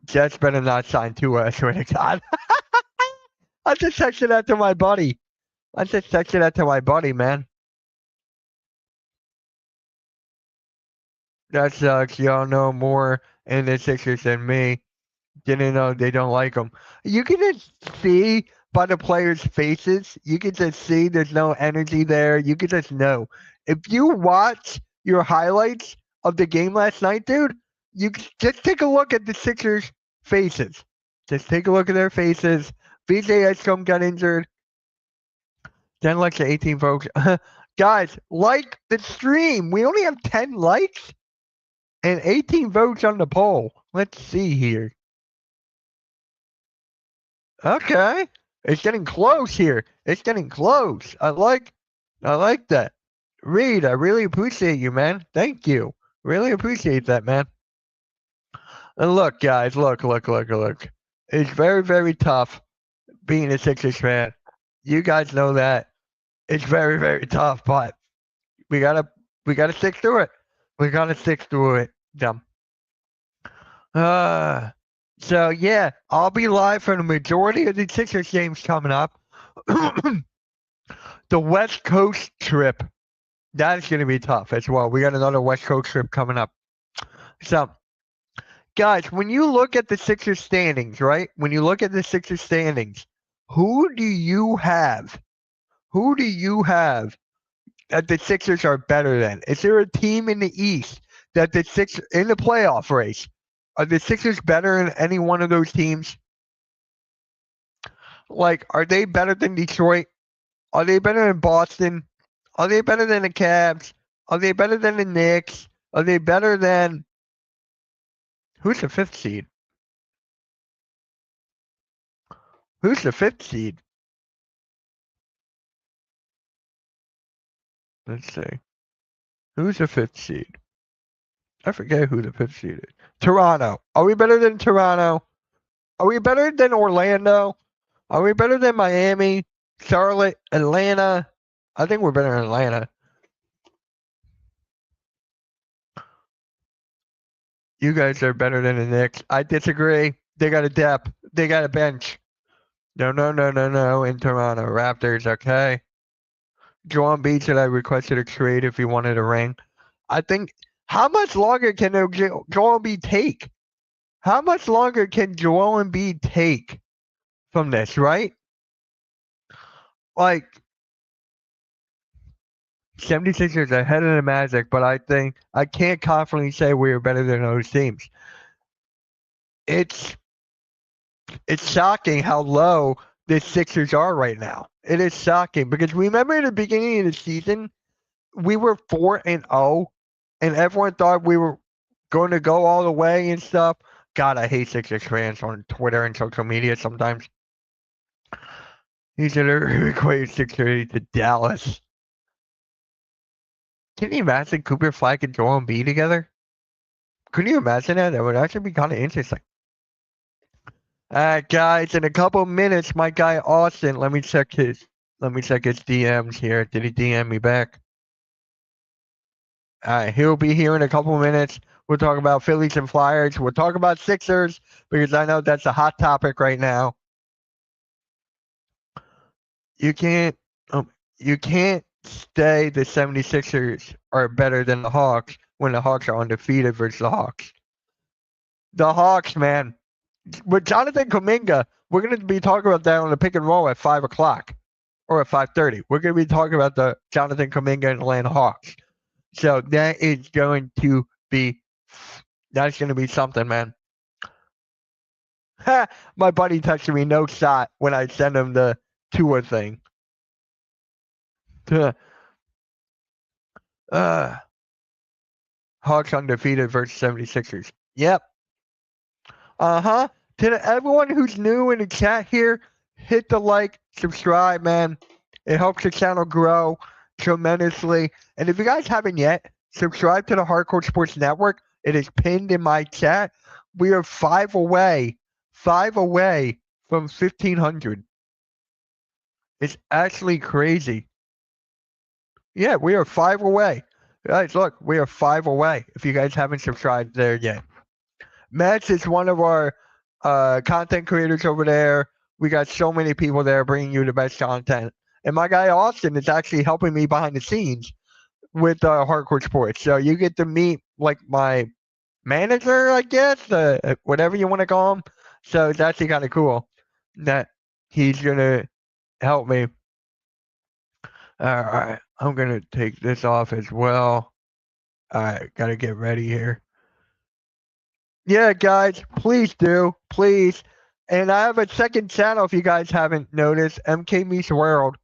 Jets better not sign Tua. I swear to God. I just texted that to my buddy. I just texted that to my buddy, man. That sucks. Y'all know more in the Sixers than me. Didn't know they don't like him. You can just see by the players' faces. You can just see there's no energy there. You can just know. If you watch your highlights of the game last night, dude, just take a look at the Sixers' faces. Just take a look at their faces. VJ Edgecombe got injured. 10 likes to 18 folks. Guys, like the stream. We only have 10 likes and 18 votes on the poll. Let's see here. Okay. It's getting close here. It's getting close. I like that. Reed, I really appreciate you, man. Thank you. Really appreciate that, man. And look, guys, look. It's very, very tough being a Sixers fan. You guys know that. It's very, very tough, but we gotta stick through it. We gotta stick through it. Dumb. Uh so yeah, I'll be live for the majority of the Sixers games coming up. The West Coast trip. That's going to be tough as well. We got another West Coast trip coming up. So, guys, when you look at the Sixers standings, right? When you look at the Sixers standings, who do you have? Who do you have that the Sixers are better than? Is there a team in the East that the Sixers in the playoff race? Are the Sixers better than any one of those teams? Like, are they better than Detroit? Are they better than Boston? Are they better than the Cavs? Are they better than the Knicks? Are they better than who's the fifth seed? Who's the fifth seed? Let's see. Who's the fifth seed? I forget who the fifth seed is. Toronto. Are we better than Toronto? Are we better than Orlando? Are we better than Miami, Charlotte, Atlanta? I think we're better than Atlanta. You guys are better than the Knicks. I disagree. They got a depth. They got a bench. No, no, no, no, no. In Toronto, Raptors. Okay. Joel Embiid said I requested a trade if he wanted a ring. I think. How much longer can Joel Embiid take? How much longer can Joel Embiid take from this? Right? Like 76ers ahead of the Magic, but I think I can't confidently say we are better than those teams. It's shocking how low the Sixers are right now. It is shocking because remember in the beginning of the season, we were 4-0, and everyone thought we were going to go all the way and stuff. God, I hate Sixers fans on Twitter and social media sometimes. He said equate Sixers to Dallas. Can you imagine Cooper Flag and Joel Embiid together? Could you imagine that? That would actually be kind of interesting. Alright, guys, in a couple minutes, my guy Austin, let me check his DMs here. Did he DM me back? Alright, he'll be here in a couple minutes. We'll talk about Phillies and Flyers. We'll talk about Sixers because I know that's a hot topic right now. You can't say the 76ers are better than the Hawks when the Hawks are undefeated versus the Hawks. The Hawks, man. With Jonathan Kuminga, we're going to be talking about that on the pick and roll at 5 o'clock or at 5:30. We're going to be talking about the Jonathan Kuminga and Atlanta Hawks. So that is going to be something, man. My buddy texted me no shot when I sent him the Tua thing. Hawks undefeated versus 76ers. Yep. To everyone who's new in the chat here, hit the like, subscribe, man. It helps the channel grow tremendously. And if you guys haven't yet, subscribe to the Hardcore Sports Network. It is pinned in my chat. We are 5 away from 1,500. It's actually crazy. Yeah, we are 5 away. Guys, look, we are 5 away if you guys haven't subscribed there yet. Max is one of our content creators over there. We got so many people there bringing you the best content. And my guy Austin is actually helping me behind the scenes with Hardcore Sports. So you get to meet like my manager, I guess, whatever you want to call him. So it's actually kind of cool that he's going to help me. All right, I'm going to take this off as well. All right, got to get ready here. Yeah, guys, please do. Please. And I have a second channel if you guys haven't noticed, MK Meets World.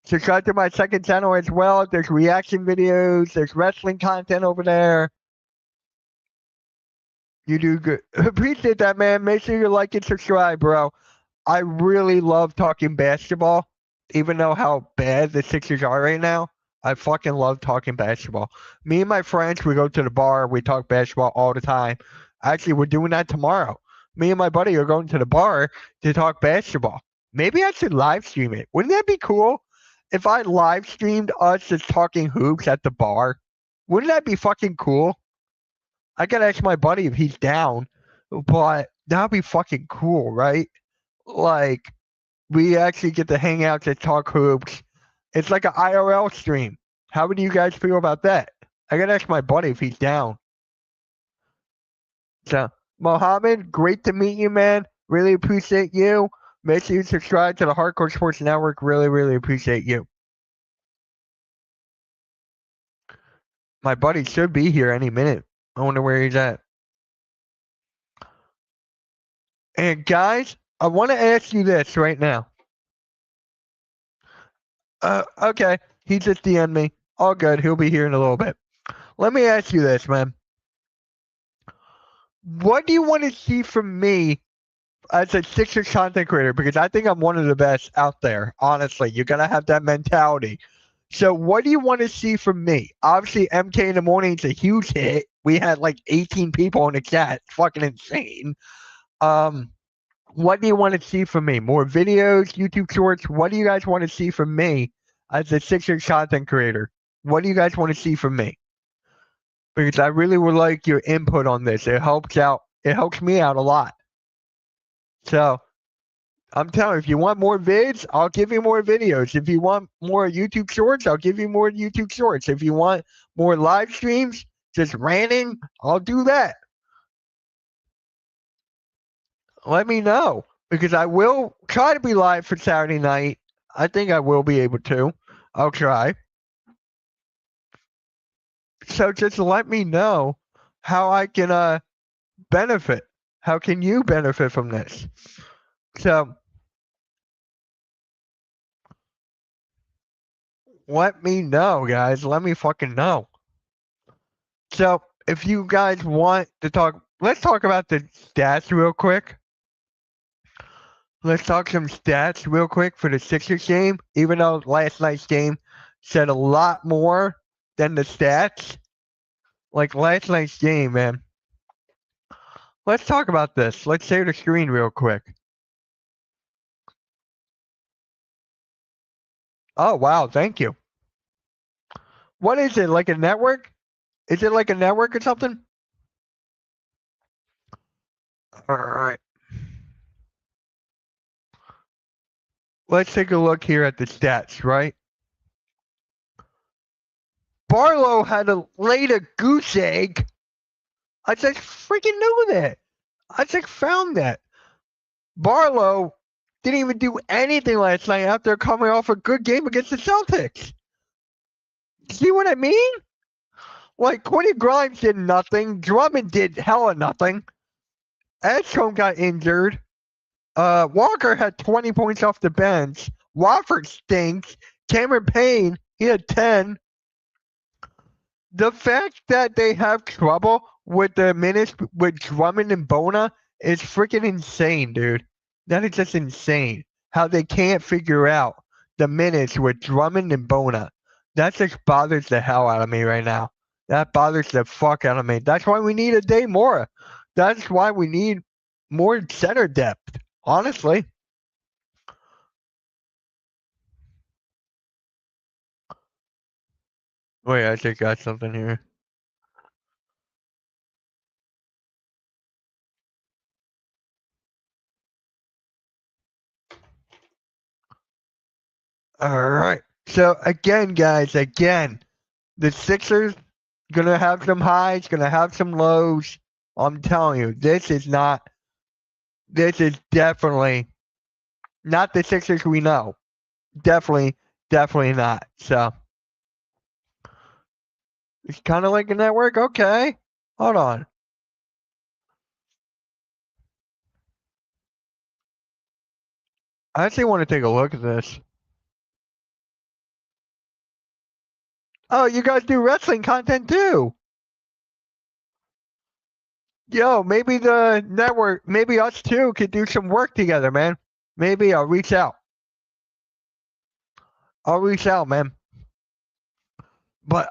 Subscribe to my second channel as well. There's reaction videos. There's wrestling content over there. You do good. Appreciate that, man. Make sure you like and subscribe, bro. I really love talking basketball, even though how bad the Sixers are right now. I fucking love talking basketball. Me and my friends, we go to the bar. We talk basketball all the time. Actually, we're doing that tomorrow. Me and my buddy are going to the bar to talk basketball. Maybe I should live stream it. Wouldn't that be cool? If I live streamed us just talking hoops at the bar, wouldn't that be fucking cool? I gotta ask my buddy if he's down, but that'd be fucking cool, right? Like, we actually get to hang out to talk hoops. It's like an IRL stream. How would you guys feel about that? I gotta ask my buddy if he's down. So, Mohammed, great to meet you, man. Really appreciate you. Make sure you subscribe to the Hardcore Sports Network. Really, really appreciate you. My buddy should be here any minute. I wonder where he's at. And guys, I want to ask you this right now. Okay. He just DM'd me. All good. He'll be here in a little bit. Let me ask you this, man. What do you want to see from me as a Sixers content creator? Because I think I'm one of the best out there. Honestly, you gotta have that mentality. So what do you want to see from me? Obviously, MK in the morning is a huge hit. We had like 18 people in the chat. It's fucking insane. Um, what do you want to see from me? More videos, YouTube shorts? What do you guys want to see from me as a Sixers content creator? What do you guys want to see from me? Because I really would like your input on this. It helps out. It helps me out a lot. So I'm telling you, if you want more vids, I'll give you more videos. If you want more YouTube shorts, I'll give you more YouTube shorts. If you want more live streams, just ranting, I'll do that. Let me know because I will try to be live for Saturday night. I think I will be able to. I'll try. So just let me know how I can benefit. How can you benefit from this? So let me know, guys. Let me fucking know. So if you guys want to talk, let's talk about the stats real quick. Let's talk some stats real quick for the Sixers game. Even though last night's game said a lot more than the stats, like last night's game, man. Let's talk about this. Let's share the screen real quick. Oh wow, thank you. What is it? Like a network? Is it like a network or something? All right. Let's take a look here at the stats, right? Barlow had laid a goose egg. I just freaking knew that. I just found that. Barlow didn't even do anything last night after coming off a good game against the Celtics. See what I mean? Like, Quentin Grimes did nothing. Drummond did hella nothing. Edstrom got injured. Walker had 20 points off the bench. Wofford stinks. Cameron Payne, he had 10. The fact that they have trouble with the minutes with Drummond and Bona is freaking insane, dude. That is just insane. How they can't figure out the minutes with Drummond and Bona. That just bothers the hell out of me right now. That bothers the fuck out of me. That's why we need a day more. That's why we need more center depth, honestly. Wait, I just got something here. All right. So again, guys, the Sixers gonna have some highs, gonna have some lows. I'm telling you, this is definitely not the Sixers we know. Definitely not. So it's kind of like a network. Okay, hold on. I actually want to take a look at this. Oh, you guys do wrestling content too. Yo, maybe the network, maybe us two could do some work together, man. Maybe I'll reach out. Man. But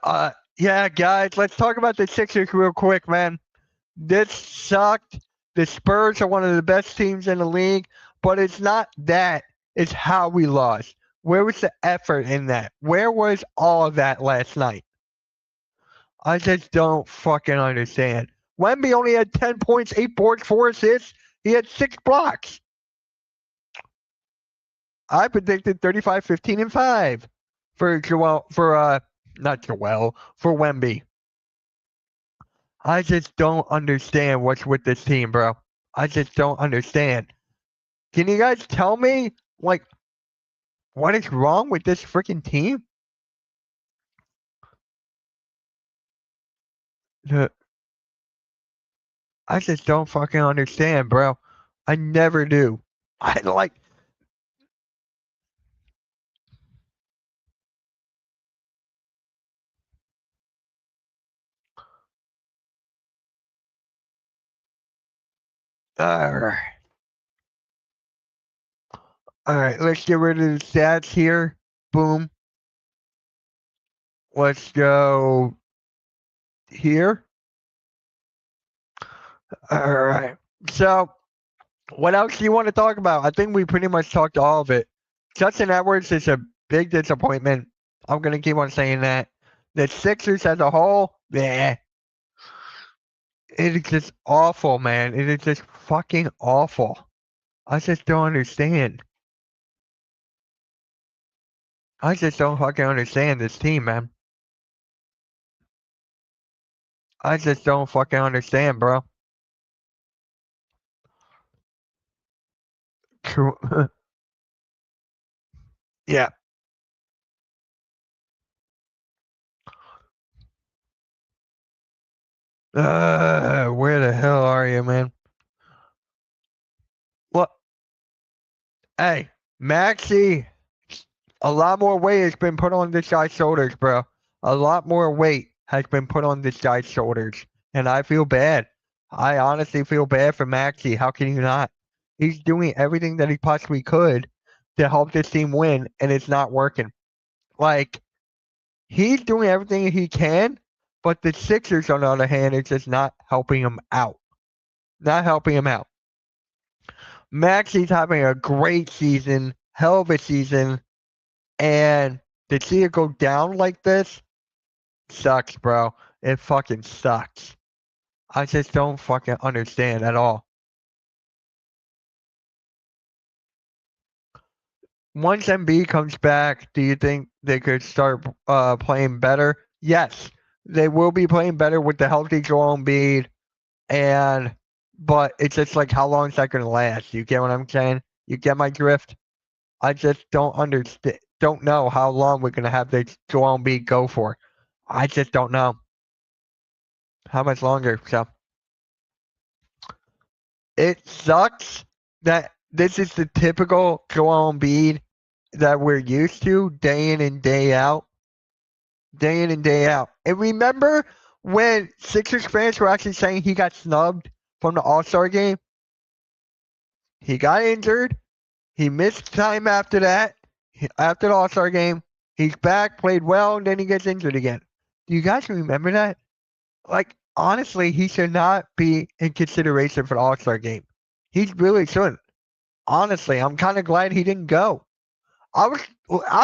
yeah, guys, let's talk about the Sixers real quick, man. This sucked. The Spurs are one of the best teams in the league, but it's not that. It's how we lost. Where was the effort in that? Where was all of that last night? I just don't fucking understand. Wemby only had 10 points, 8 boards, 4 assists. He had 6 blocks. I predicted 35, 15, and 5 for not Joel, for Wemby. I just don't understand what's with this team, bro. I just don't understand. Can you guys tell me, like, what is wrong with this freaking team? I just don't fucking understand, bro. I never do. I like. All right, let's get rid of the stats here. Boom. Let's go here. All right. So, what else do you want to talk about? I think we pretty much talked all of it. Justin Edwards is a big disappointment. I'm going to keep on saying that. The Sixers as a whole, yeah, it is just awful, man. It is just fucking awful. I just don't understand. I just don't fucking understand this team, man. I just don't fucking understand, bro. Yeah. Where the hell are you, man? What? Hey, Maxie, a lot more weight has been put on this guy's shoulders, bro. A lot more weight has been put on this guy's shoulders. And I feel bad. I honestly feel bad for Maxie. How can you not? He's doing everything that he possibly could to help this team win, and it's not working. Like, he's doing everything he can, but the Sixers, on the other hand, are just not helping him out. Not helping him out. Maxie's having a great season, hell of a season, and to see it go down like this sucks, bro. It fucking sucks. I just don't fucking understand at all. Once MB comes back, do you think they could start playing better? Yes, they will be playing better with the healthy Joel Embiid, but it's just like how long is that gonna last? You get what I'm saying? You get my drift? I just don't know how long we're gonna have this Joel Embiid go for. I just don't know how much longer. So it sucks that this is the typical Joel Embiid that we're used to day in and day out. Day in and day out. And remember when Sixers fans were actually saying he got snubbed from the All-Star game? He got injured. He missed time after that. After the All-Star game, he's back, played well, and then he gets injured again. Do you guys remember that? Like, honestly, he should not be in consideration for the All-Star game. He really shouldn't. Honestly, I'm kind of glad he didn't go. I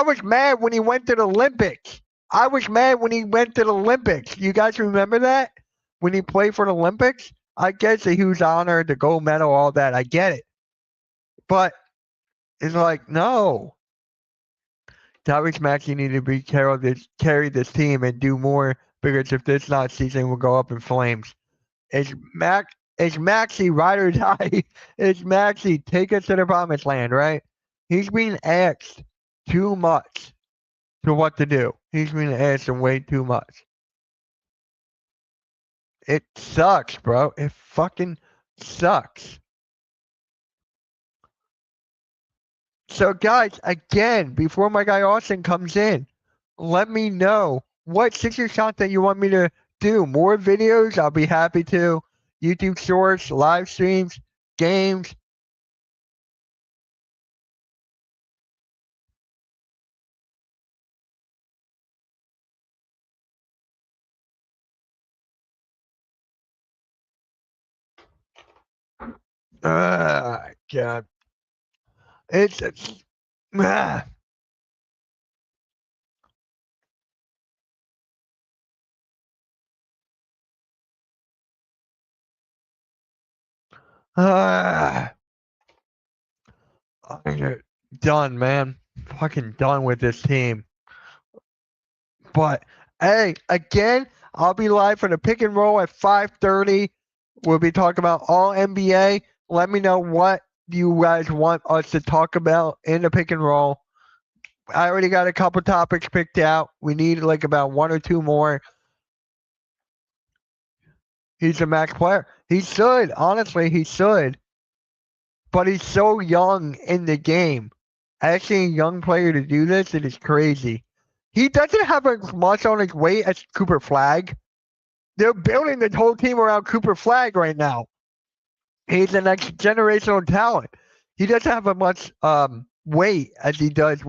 was mad when he went to the Olympics. I was mad when he went to the Olympics. You guys remember that? When he played for the Olympics? I get a huge honor, the gold medal, all that. I get it. But it's like, no. Tyrese Maxey needed to carry this team and do more because if this not season will go up in flames. It's Maxey ride or die. It's Maxey take us to the promised land, right? He's being asked too much to what to do. He's being asked way too much. It sucks, bro. It fucking sucks. So, guys, again, before my guy Austin comes in, let me know what Sixers content you want me to do. More videos, I'll be happy to. YouTube shorts, live streams, games. God. It's ah. I'm done, man. Fucking done with this team. But hey, again, I'll be live for the pick and roll at 5:30. We'll be talking about all NBA. Let me know what you guys want us to talk about in the pick and roll. I already got a couple topics picked out. We need like about one or two more. He's a max player. He should, honestly, he should. But he's so young in the game. Asking a young player to do this, it is crazy. He doesn't have as much on his weight as Cooper Flagg. They're building the whole team around Cooper Flagg right now. He's the next generational talent. He doesn't have as much weight as he does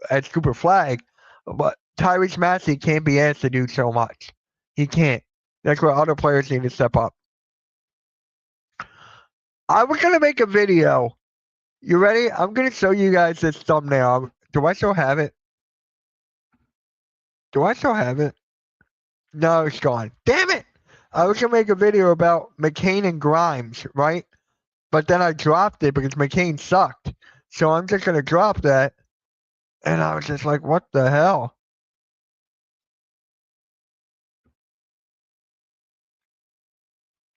as Cooper Flagg, but Tyrese Maxey can't be asked to do so much. He can't. That's where other players need to step up. I was gonna make a video. You ready? I'm gonna show you guys this thumbnail. Do I still have it? Do I still have it? No, it's gone. Damn it! I was gonna make a video about McCain and Grimes, right? But then I dropped it because McCain sucked. So I'm just gonna drop that. And I was just like, what the hell?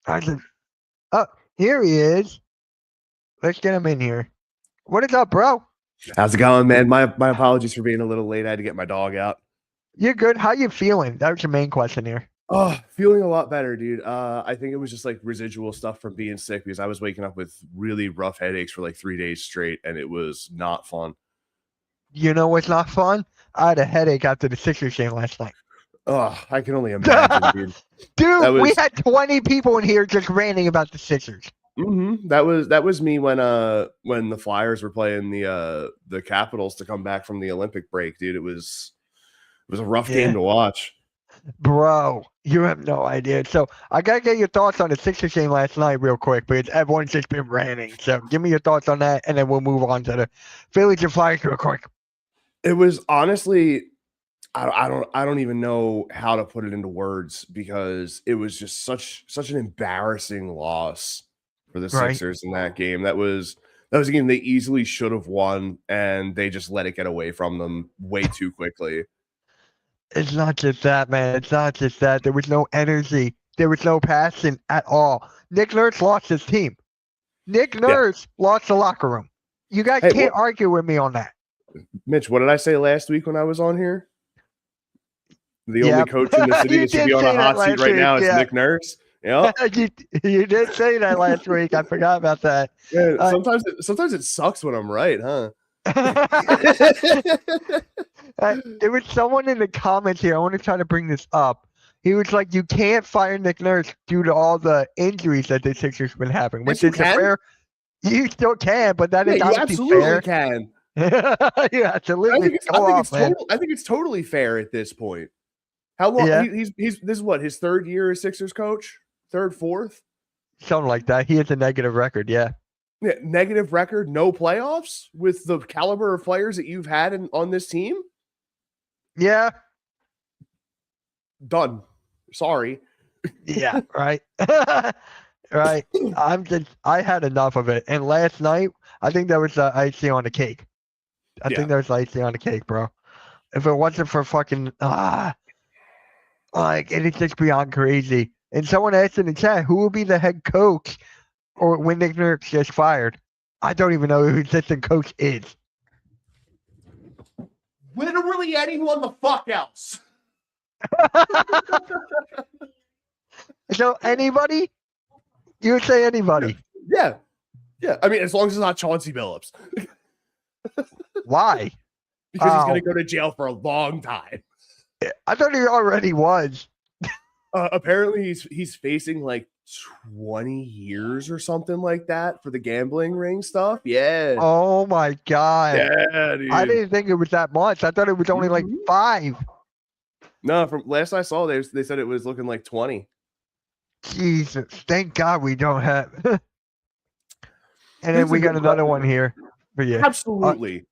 I just, oh, here he is. Let's get him in here. What is up, bro? How's it going, man? My apologies for being a little late. I had to get my dog out. You're good. How you feeling? That was your main question here. Oh, feeling a lot better, dude. I think it was just like residual stuff from being sick because I was waking up with really rough headaches for like 3 days straight, and it was not fun. You know what's not fun? I had a headache after the Sixers game last night. Oh, I can only imagine, dude. Dude, we had 20 people in here just ranting about the Sixers. Mm-hmm. That was me when the Flyers were playing the Capitals to come back from the Olympic break, dude. It was a rough game to watch. Bro, you have no idea. So I gotta get your thoughts on the Sixers game last night real quick, because everyone's just been ranting. So give me your thoughts on that, and then we'll move on to the Phillies and Flyers real quick. It was honestly, I don't even know how to put it into words because it was just such an embarrassing loss for the Sixers in that game. That was a game they easily should have won, and they just let it get away from them way too quickly. It's not just that, man. It's not just that. There was no energy. There was no passion at all. Nick Nurse lost his team. Nick Nurse lost the locker room. You guys can't argue with me on that. Mitch, what did I say last week when I was on here? The only coach in the city that should be on a hot seat right now is Nick Nurse. Yeah, you did say that last week. I forgot about that. Yeah, sometimes it sucks when I'm right, huh? There was someone in the comments here. I want to try to bring this up. He was like, "You can't fire Nick Nurse due to all the injuries that the Sixers have been having." Which is fair. You still can, but that is not absolutely can. You absolutely. I think it's totally fair at this point. How long? Yeah. He's this is what, his third year as Sixers coach, third, fourth, something like that. He has a negative record. Yeah, negative record, no playoffs with the caliber of players that you've had on this team. Yeah, done. Sorry. Yeah, right. Right. I had enough of it. And last night, I think that was the icing on the cake. I think that was the icing on the cake, bro. If it wasn't for fucking like, it is just beyond crazy. And someone asked in the chat, who will be the head coach or when Nick Nurse gets fired? I don't even know who the assistant coach is. Literally anyone the fuck else. So anybody? You would say anybody? Yeah. I mean, as long as it's not Chauncey Billups. Why? Because he's going to go to jail for a long time. I thought he already was. Apparently, he's facing like 20 years or something like that for the gambling ring stuff. Yeah. Oh my god. Yeah, dude. I didn't think it was that much. I thought it was only like 5. No, from last I saw, they said it was looking like 20. Jesus, thank God we don't have. And then we got another one here for you. Absolutely.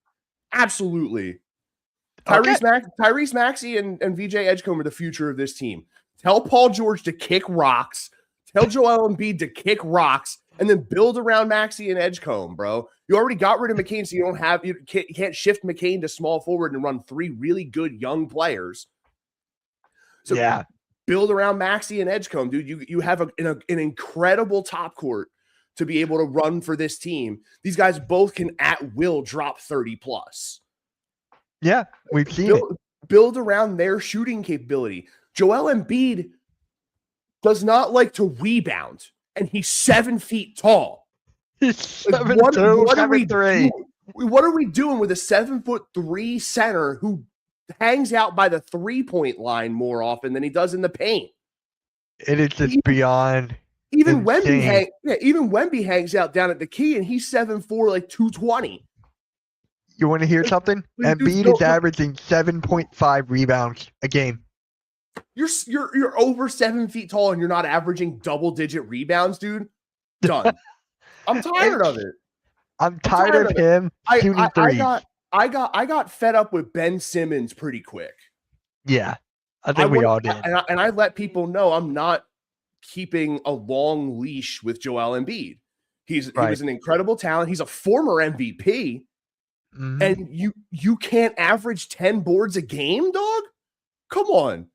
Tyrese Maxey and VJ Edgecombe are the future of this team. Tell Paul George to kick rocks. Tell Joel Embiid to kick rocks, and then build around Maxey and Edgecombe, bro. You already got rid of McCain, so you can't shift McCain to small forward and run 3 really good young players. So yeah, build around Maxey and Edgecombe, dude. You have an incredible top court to be able to run for this team. These guys both can at will drop 30 plus. Yeah, we've seen it. Build around their shooting capability. Joel Embiid does not like to rebound, and he's 7 feet tall. He's 7'2", what are we doing with a 7'3" center who hangs out by the 3-point line more often than he does in the paint? It is just beyond. Even Wemby hangs out down at the key, and he's 7'4", like 220. You want to hear something? Dude, Embiid is averaging 7.5 rebounds a game. You're over 7 feet tall and you're not averaging double-digit rebounds, dude. Done. I'm tired of it. I'm tired of him shooting threes. I got fed up with Ben Simmons pretty quick. Yeah, I think we all did. And I let people know I'm not keeping a long leash with Joel Embiid. He was an incredible talent. He's a former MVP. Mm-hmm. And you can't average 10 boards a game, dog? Come on.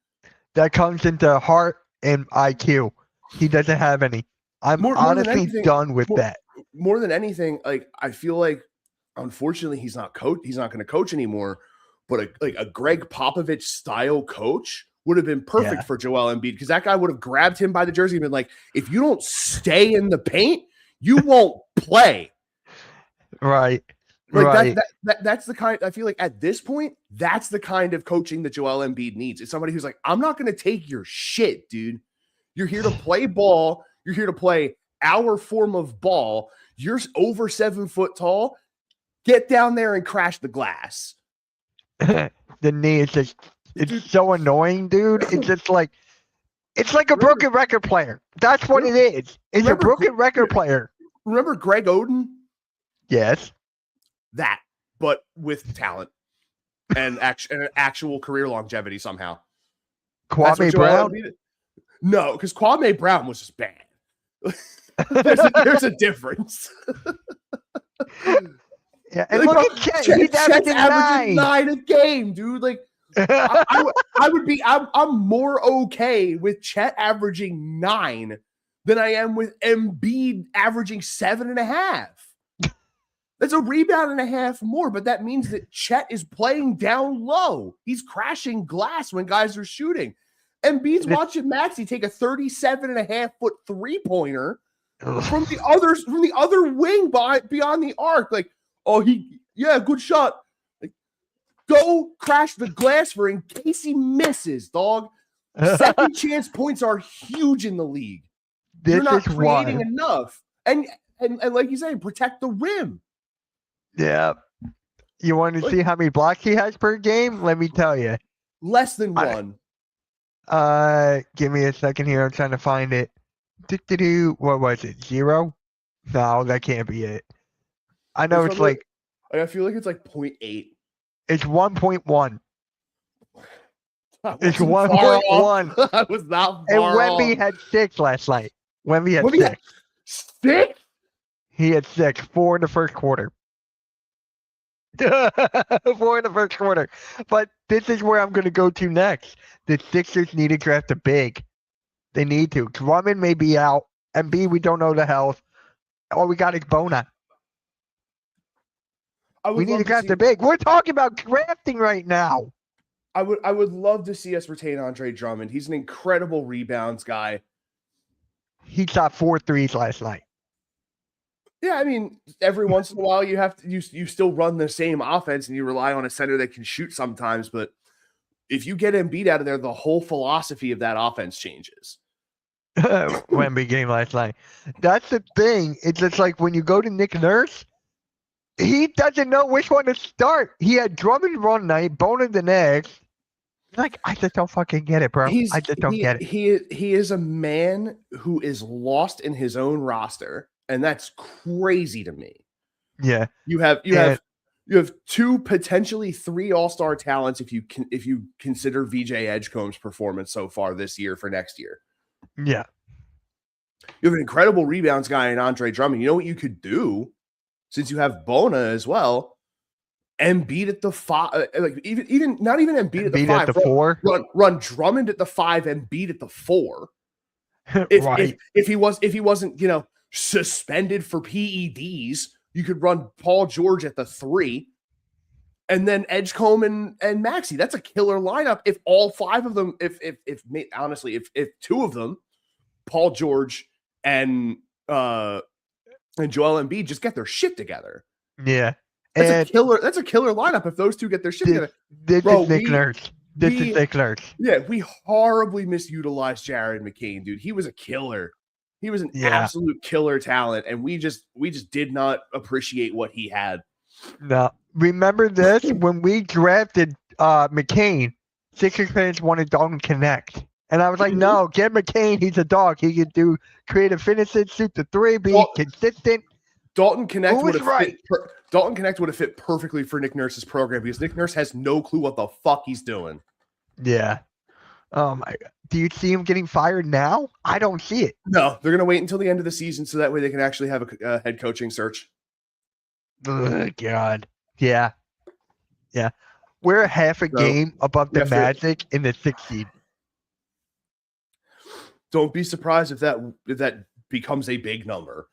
That comes into heart and IQ. He doesn't have any. I'm honestly done with that. More than anything, like I feel like, unfortunately, he's not going to coach anymore. But a Greg Popovich style coach would have been perfect for Joel Embiid, because that guy would have grabbed him by the jersey and been like, "If you don't stay in the paint, you won't play." Right. Like right. That's the kind, I feel like at this point, that's the kind of coaching that Joel Embiid needs. It's somebody who's like, I'm not going to take your shit, dude. You're here to play ball. You're here to play our form of ball. You're over 7 foot tall. Get down there and crash the glass. The knee is just, it's so annoying, dude. It's just like, it's like a broken record player. That's what it is. It's a broken record player. Remember Greg Oden? Yes. That, but with talent and actual career longevity somehow. Kwame Brown? No, because Kwame Brown was just bad. there's a difference. Yeah, and look at Chet. He's averaging 9 a game, dude. Like, I'm more okay with Chet averaging 9 than I am with Embiid averaging 7.5. That's a rebound and a half more, but that means that Chet is playing down low. He's crashing glass when guys are shooting. Embiid's watching Maxey take a 37.5-foot three-pointer from the other wing beyond the arc. Like, good shot. Like, go crash the glass for in case he misses, dog. Second chance points are huge in the league. You're not creating enough. And like you say, protect the rim. Yeah. You want to see how many blocks he has per game? Let me tell you. Less than 1. Give me a second here. I'm trying to find it. What was it? 0? No, that can't be it. I know it's like. I feel like it's like 0.8. It's 1.1. It's 1.1. I was not far And Wemby had 6 last night. Wemby had 6. 6? He had 6. 4 in the first quarter. 4 in the first quarter. But this is where I'm going to go to next. The Sixers need to draft a big. They need to. Drummond may be out. Embiid, we don't know the health. All we got is Bona. We need to draft a big. We're talking about drafting right now. I would love to see us retain Andre Drummond. He's an incredible rebounds guy. He shot 4 threes last night. Yeah, I mean, every once in a while you still run the same offense and you rely on a center that can shoot sometimes, but if you get Embiid out of there, the whole philosophy of that offense changes. Wemby game last night. That's the thing. It's just like when you go to Nick Nurse, he doesn't know which one to start. He had Drummond one night, Bona the next. Like, I just don't fucking get it, bro. I just don't get it. He is a man who is lost in his own roster. And that's crazy to me. Yeah. You have 2, potentially 3 all-star talents if you consider VJ Edgecomb's performance so far this year for next year. Yeah. You have an incredible rebounds guy in Andre Drummond. You know what you could do, since you have Bona as well? Embiid at the 5, like even not even Embiid at the 5. At the 4. Run Drummond at the 5, Embiid at the 4. If he wasn't, suspended for PEDs, you could run Paul George at the 3, and then Edgecombe and Maxey. That's a killer lineup. If all 5 of them, if 2 of them, Paul George and Joel Embiid, just get their shit together. Yeah, that's a killer lineup if those 2 get their shit together. This is Nick Nurse. This is Nick Nurse. Yeah, we horribly misutilized Jared McCain, dude. He was a killer. He was an absolute killer talent, and we just did not appreciate what he had. No. Remember this? When we drafted McCain, Sixers fans wanted Dalton Connect. And I was like, no, get McCain. He's a dog. He can do creative finishes, shoot the three, be consistent. Dalton Connect would have right? Dalton Connect would have fit perfectly for Nick Nurse's program because Nick Nurse has no clue what the fuck he's doing. Yeah. Oh my God. Do you see him getting fired now? I don't see it. No, they're gonna wait until the end of the season so that way they can actually have a head coaching search. Oh God. Yeah. Yeah. We're half a game above the Magic in the 6th seed. Don't be surprised if that becomes a big number,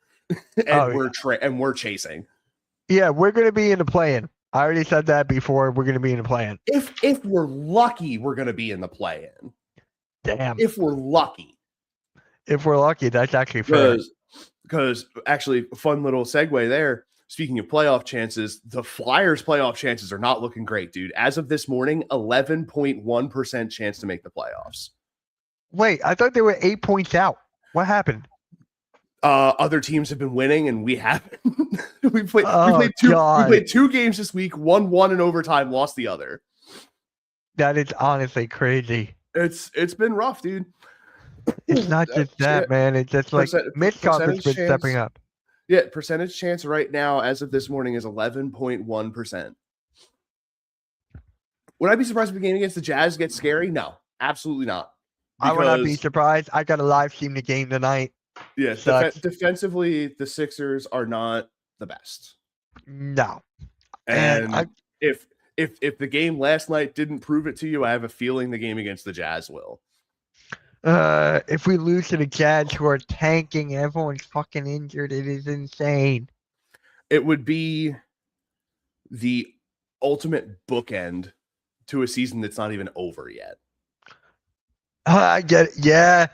and we're chasing. Yeah, we're going to be in the play-in. I already said that before. We're going to be in the play-in. If we're lucky, we're going to be in the play-in. Damn. If we're lucky. If we're lucky, that's actually fair. Because actually, fun little segue there. Speaking of playoff chances, the Flyers' playoff chances are not looking great, dude. As of this morning, 11.1% chance to make the playoffs. Wait, I thought they were 8 points out. What happened? Other teams have been winning, and we haven't. we played 2 games this week. Won in overtime, lost the other. That is honestly crazy. It's been rough, dude. It's not just that, man. It's just like Mitchcock has been stepping up. Yeah, percentage chance right now, as of this morning, is 11.1%. Would I be surprised if the game against the Jazz gets scary? No, absolutely not. I would not be surprised. I got to live stream the game tonight. Yeah, defensively, the Sixers are not the best. No. And if the game last night didn't prove it to you, I have a feeling the game against the Jazz will. If we lose to the Jazz, who are tanking, everyone's fucking injured. It is insane. It would be the ultimate bookend to a season that's not even over yet. I get it. Yeah,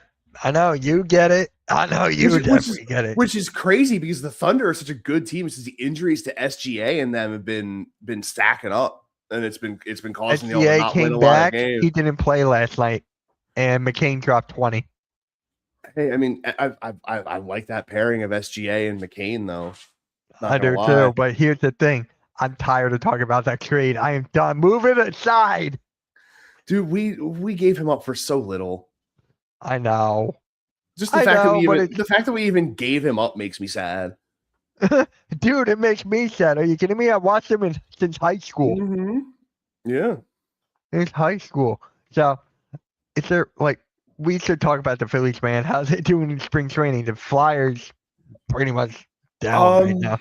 I know you get it. I know you definitely get it. Which is crazy because the Thunder are such a good team. It's just the injuries to SGA and them have been stacking up, and it's been causing them to not win a lot of games. He didn't play last night, and McCain dropped 20. Hey, I mean, I like that pairing of SGA and McCain though. I do too, but here's the thing: I'm tired of talking about that trade. I am done. Move it aside. Dude, we gave him up for so little. I know. Just the fact that we even gave him up makes me sad. Dude, it makes me sad. Are you kidding me? I watched him since high school. Mm-hmm. Yeah. It's high school. So, is there we should talk about the Phillies, man. How's it doing in spring training? The Flyers pretty much down right now.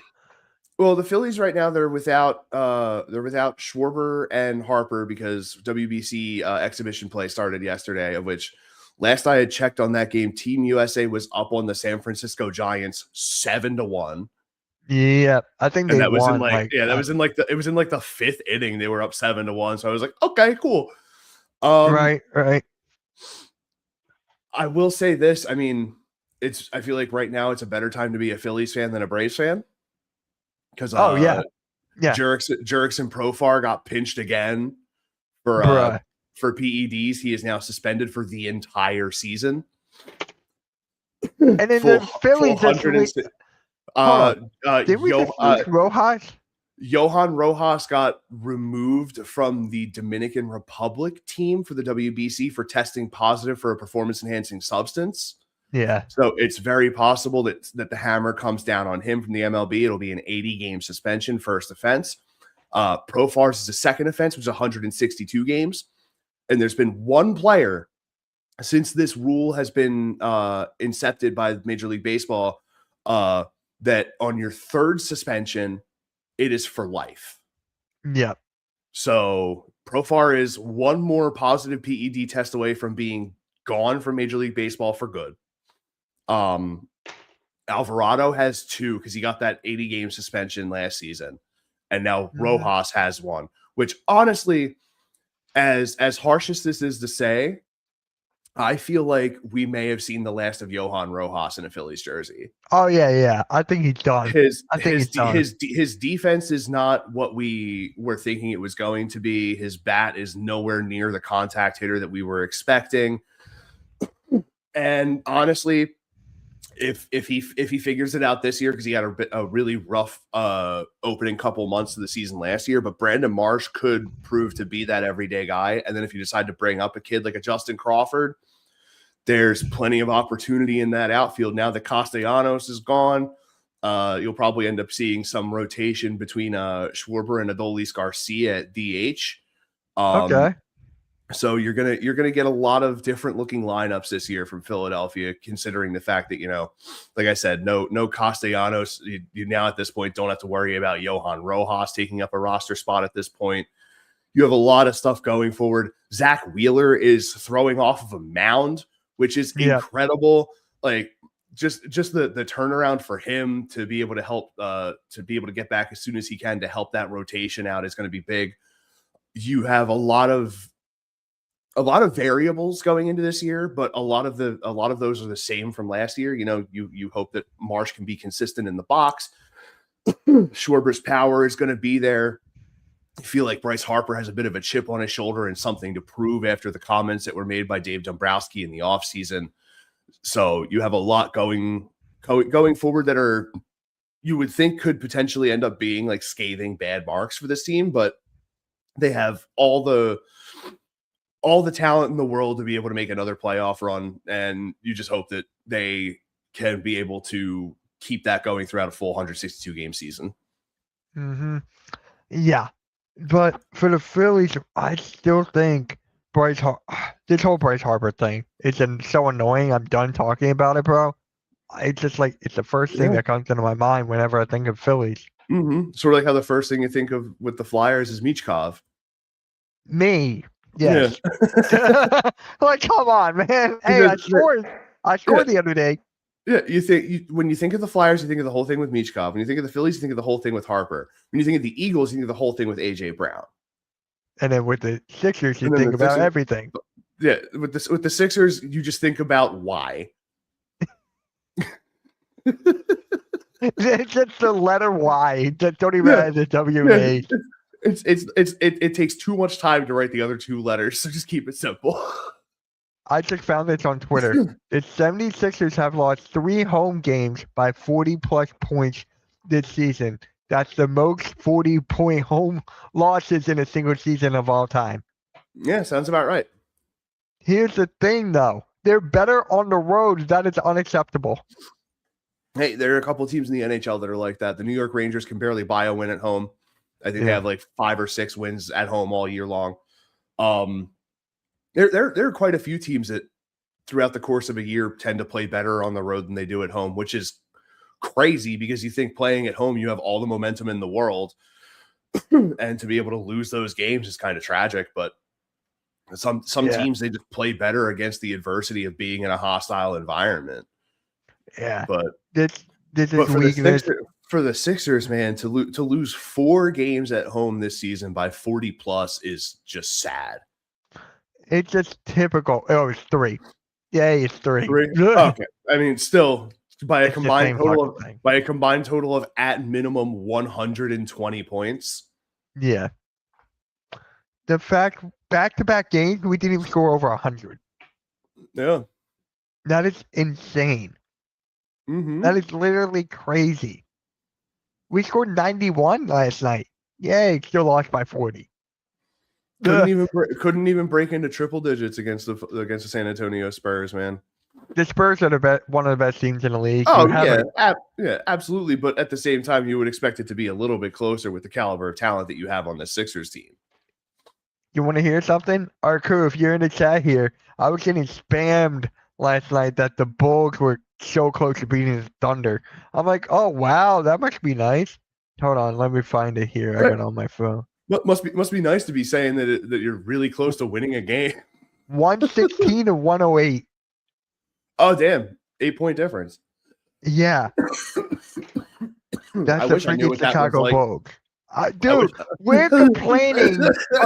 Well, the Phillies right now they're without Schwarber and Harper because WBC exhibition play started yesterday, of which last I had checked on that game, Team USA was up on the San Francisco Giants 7-1. Yeah, I think they won. That was in the 5th inning. They were up 7-1. So I was like, okay, cool. Right. I will say this. I mean, I feel like right now it's a better time to be a Phillies fan than a Braves fan. Because Jurickson Profar got pinched again for PEDs. He is now suspended for the entire season. And then the Phillies Rojas? Johan Rojas got removed from the Dominican Republic team for the WBC for testing positive for a performance-enhancing substance. Yeah. So it's very possible that the hammer comes down on him from the MLB. It'll be an 80-game suspension, first offense. Profar's is a second offense, which is 162 games. And there's been one player since this rule has been incepted by Major League Baseball that on your third suspension, it is for life. Yeah. So Profar is one more positive PED test away from being gone from Major League Baseball for good. Alvarado has 2 because he got that 80-game suspension last season, and now Rojas has 1. Which honestly, as harsh as this is to say, I feel like we may have seen the last of Johan Rojas in a Phillies jersey. Oh yeah. I think he's done. His defense is not what we were thinking it was going to be. His bat is nowhere near the contact hitter that we were expecting. And honestly, if he figures it out this year, because he had a really rough opening couple months of the season last year, but Brandon Marsh could prove to be that everyday guy. And then if you decide to bring up a kid like a Justin Crawford, there's plenty of opportunity in that outfield. Now that Castellanos is gone, you'll probably end up seeing some rotation between Schwarber and Adolis Garcia at DH. Okay. So you're gonna get a lot of different looking lineups this year from Philadelphia, considering the fact that, like I said, no Castellanos. You now at this point don't have to worry about Johan Rojas taking up a roster spot at this point. You have a lot of stuff going forward. Zach Wheeler is throwing off of a mound, which is incredible. Like just the turnaround for him to be able to help to be able to get back as soon as he can to help that rotation out is going to be big. You have a lot of variables going into this year, but a lot of those are the same from last year. You hope that Marsh can be consistent in the box. Schwarber's power is going to be there. I feel like Bryce Harper has a bit of a chip on his shoulder and something to prove after the comments that were made by Dave Dombrowski in the offseason. So you have a lot going forward that are, you would think, could potentially end up being like scathing bad marks for this team, but they have all the talent in the world to be able to make another playoff run, and you just hope that they can be able to keep that going throughout a full 162 game season. Mm-hmm. Yeah, but for the Phillies, I still think this whole Bryce Harper thing is so annoying. I'm done talking about it, bro. It's just like it's the first thing that comes into my mind whenever I think of Phillies. Mm-hmm. Sort of like how the first thing you think of with the Flyers is Michkov. Me. Yes. Yeah. Like, come on, man. Hey, I scored the other day. Yeah, when you think of the Flyers, you think of the whole thing with Michkov. When you think of the Phillies, you think of the whole thing with Harper. When you think of the Eagles, you think of the whole thing with AJ Brown. And then with the Sixers, you think about everything. Yeah, with the Sixers, you just think about why. It's just the letter Y. Don't even have the WH. It takes too much time to write the other two letters, so just keep it simple. I just found this on Twitter. The 76ers have lost 3 home games by 40-plus points this season. That's the most 40-point home losses in a single season of all time. Yeah, sounds about right. Here's the thing, though. They're better on the road. That is unacceptable. Hey, there are a couple of teams in the NHL that are like that. The New York Rangers can barely buy a win at home. I think they have like 5 or 6 wins at home all year long. There are quite a few teams that throughout the course of a year tend to play better on the road than they do at home, which is crazy because you think playing at home, you have all the momentum in the world. And to be able to lose those games is kind of tragic. But some teams, they just play better against the adversity of being in a hostile environment. Yeah. But this is weakness. For the Sixers, man, to lose 4 games at home this season by 40 plus is just sad. It's just typical. Oh, it's 3. Yay, it's 3. 3? Okay. I mean, still by a combined total of at minimum 120 points. Yeah. The fact back-to-back games we didn't even score over 100. Yeah. That is insane. Mm-hmm. That is literally crazy. We scored 91 last night. Yay, still lost by 40. Couldn't even break into triple digits against the San Antonio Spurs, man. The Spurs are one of the best teams in the league. Oh, yeah, absolutely. But at the same time, you would expect it to be a little bit closer with the caliber of talent that you have on the Sixers team. You want to hear something? Our crew, if you're in the chat here, I was getting spammed last night that the Bulls were so close to beating the Thunder. I'm like, oh, wow, that must be nice. Hold on, let me find it here. I got it on my phone. Must be nice to be saying that you're really close to winning a game. 116 to 108. Oh, damn. 8-point difference. Yeah. That's the freaking Chicago Bulls. Dude, we're complaining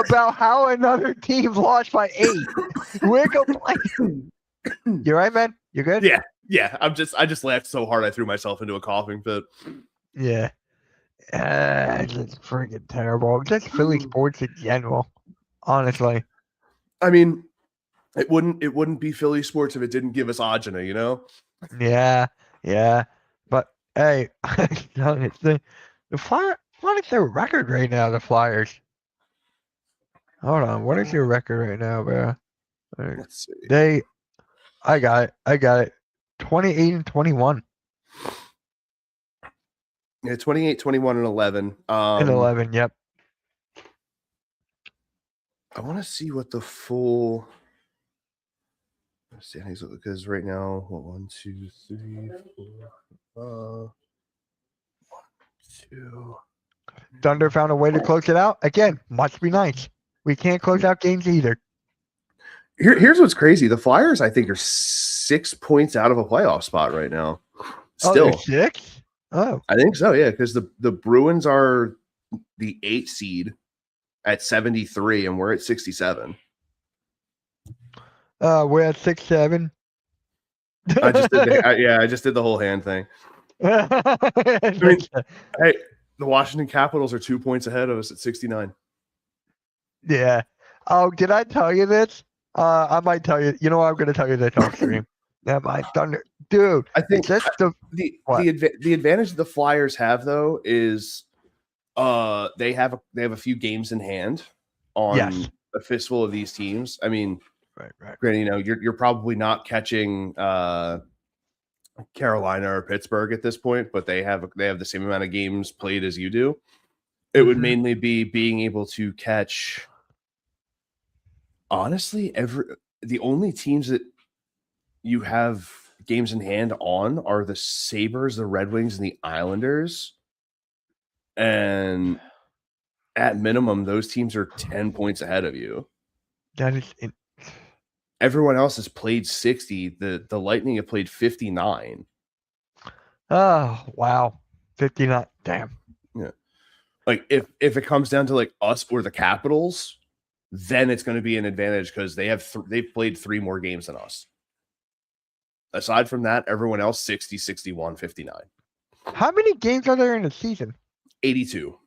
about how another team lost by 8. We're complaining. You right, man? You good? Yeah. I just laughed so hard I threw myself into a coughing fit. Yeah. It's just freaking terrible. Just Philly sports in general, honestly. I mean, it wouldn't be Philly sports if it didn't give us Ajana, you know? Yeah. Yeah, but hey, the Flyers. What is their record right now? The Flyers. Hold on. What is your record right now, bro? Let's see. They. I got it. I got it. 28-21 Yeah, 28, 21, and 11. and 11. Yep. I want to see what the full standings look, because right now, 1, 2, 3, 4, 2. Thunder found a way to close it out. Again, must be nice. We can't close out games either. Here's what's crazy. The Flyers, I think, are 6 points out of a playoff spot right now. Oh, Still, they're 6? Oh, I think so. Yeah, because the Bruins are the 8th seed at 73, and we're at 67. we're at 6-7. I just did I just did the whole hand thing. I mean, hey, the Washington Capitals are 2 points ahead of us at 69. Yeah. Oh, did I tell you this? I might tell you. You know what? I'm going to tell you this off stream. Yeah, my Thunder, dude. I think it's just the advantage the Flyers have though is they have a few games in hand on a fistful of these teams. I mean, right. granted, you're probably not catching Carolina or Pittsburgh at this point, but they have the same amount of games played as you do. It would mainly be being able to catch. Honestly, the only teams that you have games in hand on are the Sabres, the Red Wings, and the Islanders. And at minimum, those teams are 10 points ahead of you. That is everyone else has played 60. The Lightning have played 59. Oh, wow. 59. Damn. Yeah. Like if it comes down to like us or the Capitals, then it's going to be an advantage because they've played 3 more games than us. Aside from that, everyone else 60, 61, 59. How many games are there in a season? 82.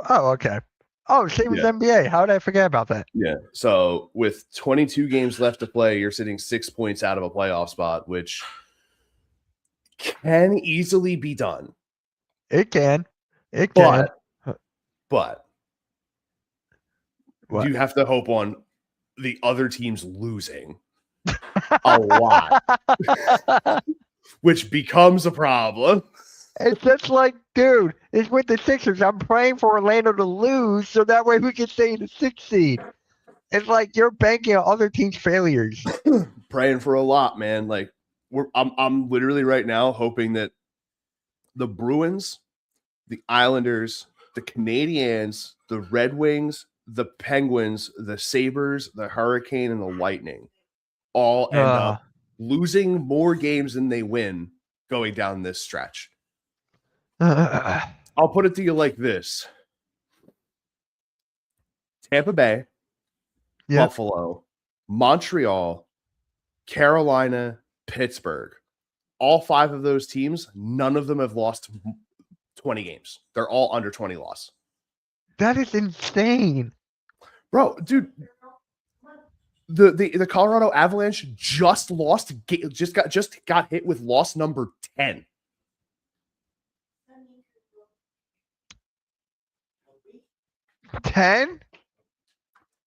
Oh, okay. Oh, same as NBA. How did I forget about that? Yeah. So with 22 games left to play, you're sitting 6 points out of a playoff spot, which can easily be done. It can. But you have to hope on the other teams losing a lot, which becomes a problem. It's just like, dude, it's with the Sixers. I'm praying for Orlando to lose so that way we can stay in the 6th seed. It's like you're banking on other teams' failures. Praying for a lot, man. Like I'm literally right now hoping that the Bruins, the Islanders, the Canadiens, the Red Wings, the Penguins, the Sabres, the Hurricane, and the Lightning all end up losing more games than they win going down this stretch. I'll put it to you like this. Tampa Bay, Buffalo, Montreal, Carolina, Pittsburgh. All 5 of those teams, none of them have lost 20 games. They're all under 20 loss. That is insane. Bro, dude, the Colorado Avalanche just got hit with loss number 10.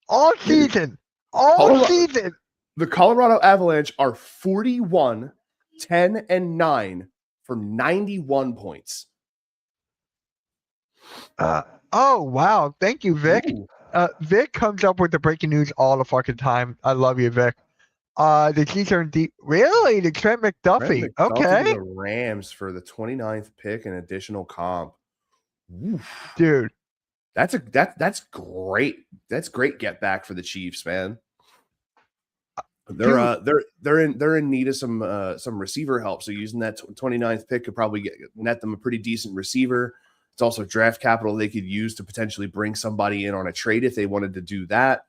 All season. Season. The Colorado Avalanche are 41, 10, and 9 for 91 points. Oh, wow. Thank you, Vic. Vic comes up with the breaking news all the fucking time. I love you, Vic. The Chiefs are in deep. Really? The Trent McDuffie. Okay. The Rams for the 29th pick and additional comp. Oof. Dude. That's great. That's great get back for the Chiefs, man. They're in need of some receiver help. So using that 29th pick could probably net them a pretty decent receiver. It's also draft capital they could use to potentially bring somebody in on a trade if they wanted to do that.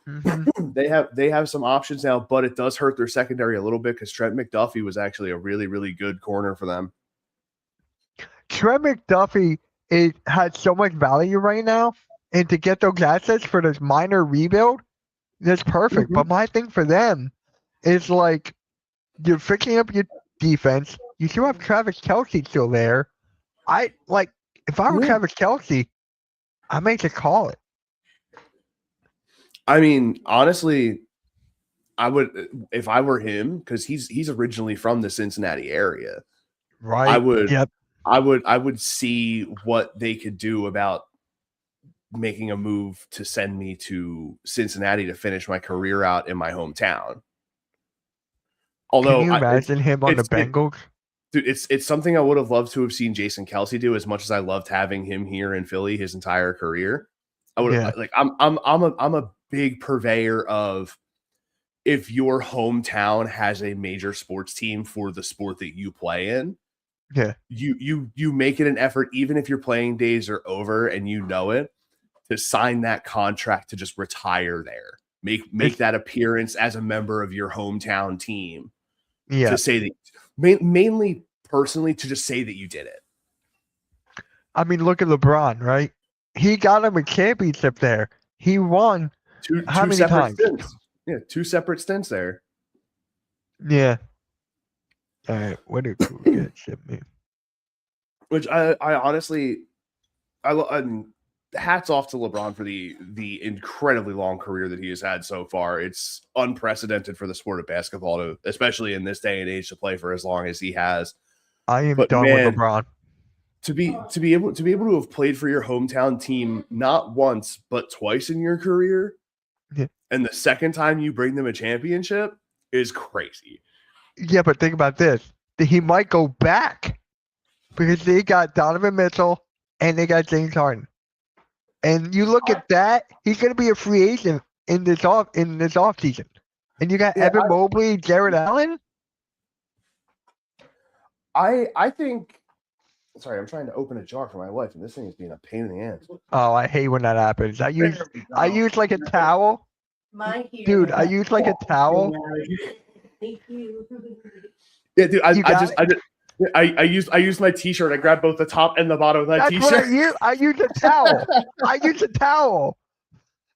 Mm-hmm. They have some options now, but it does hurt their secondary a little bit because Trent McDuffie was actually a really, really good corner for them. Trent McDuffie has so much value right now, and to get those assets for this minor rebuild, that's perfect. Mm-hmm. But my thing for them is like you're fixing up your defense, You still have Travis Kelce still there. If I were Travis Kelce, I may just call it. I mean, honestly, I would if I were him, because he's originally from the Cincinnati area. Right. I would see what they could do about making a move to send me to Cincinnati to finish my career out in my hometown. Although, can you imagine him on the Bengals? Dude, it's something I would have loved to have seen Jason Kelce do. As much as I loved having him here in Philly his entire career, I would like. I'm a big purveyor of, if your hometown has a major sports team for the sport that you play in, you make it an effort, even if your playing days are over and you know it, to sign that contract to just retire there. Make that appearance as a member of your hometown team. To say that, mainly personally, to just say that you did it. I mean, look at LeBron, right? He got him a championship there. He won how many times? Stints. Yeah, 2 separate stints there. Yeah. All right, what did Cougar ship me? Which I honestly, hats off to LeBron for the incredibly long career that he has had so far. It's unprecedented for the sport of basketball, to, especially in this day and age, to play for as long as he has. I am done with LeBron. To be able to have played for your hometown team not once but twice in your career, and the second time you bring them a championship is crazy. Yeah, but think about this: he might go back because they got Donovan Mitchell and they got James Harden. And you look at that, he's going to be a free agent in this offseason. And you got Evan Mobley, Jared Allen. I think. Sorry, I'm trying to open a jar for my wife, and this thing is being a pain in the ass. Oh, I hate when that happens. I use like a towel. Dude, I use like a towel. Thank you. Yeah, dude, I used my t-shirt. I grabbed both the top and the bottom of that t-shirt. I use a towel. I use a towel.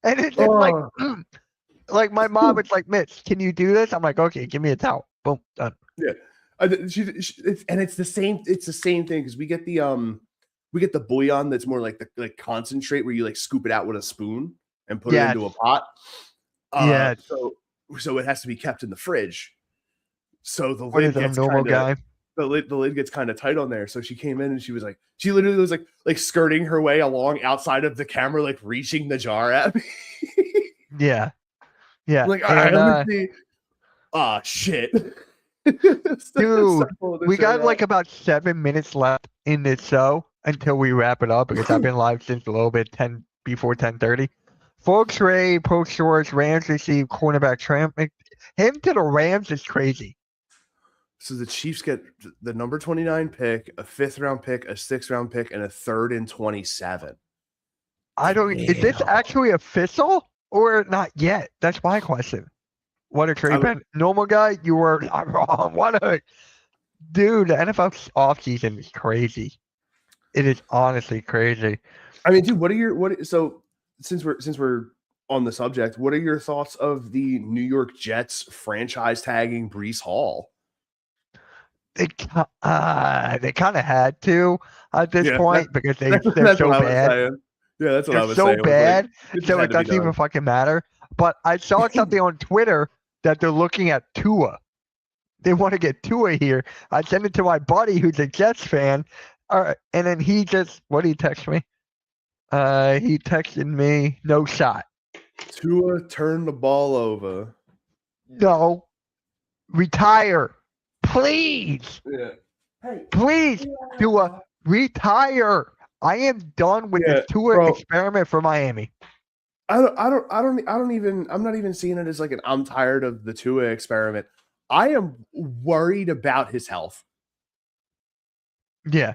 And it's just like my mom was like, Mitch, can you do this? I'm like, okay, give me a towel. Boom, done. Yeah. And it's the same thing, because we get the bouillon that's more like the concentrate, where you like scoop it out with a spoon and put it into a pot. So it has to be kept in the fridge. So the lid gets the lid gets kind of tight on there. So she came in and she literally was like skirting her way along outside of the camera, like reaching the jar at me. Yeah. Like, let me see. Shit. Dude, we got like about 7 minutes left in this show until we wrap it up, because I've been live since a little bit before 10:30. Folks, Ray, Post Shores, Rams receive cornerback Tramp. Him to the Rams is crazy. So the Chiefs get the number 29 pick, a 5th round pick, a 6th round pick, and a 3rd and 27. Is this actually official or not yet? That's my question. What a trade, man. Normal guy, you were not wrong. Dude, the NFL offseason is crazy. It is honestly crazy. I mean, dude, so since we're on the subject, what are your thoughts of the New York Jets franchise tagging Breece Hall? They kind of had to at this point, because they're so bad. Yeah, that's what I was saying. They're so bad, so it doesn't even fucking matter. But I saw something on Twitter that they're looking at Tua. They want to get Tua here. I sent it to my buddy who's a Jets fan. All right, and then what did he text me? He texted me, no shot. Tua turned the ball over. No. Retire. Please. Yeah. Please, Tua, retire. I am done with the Tua experiment for Miami. I'm not even seeing it as like I'm tired of the Tua experiment. I am worried about his health. Yeah.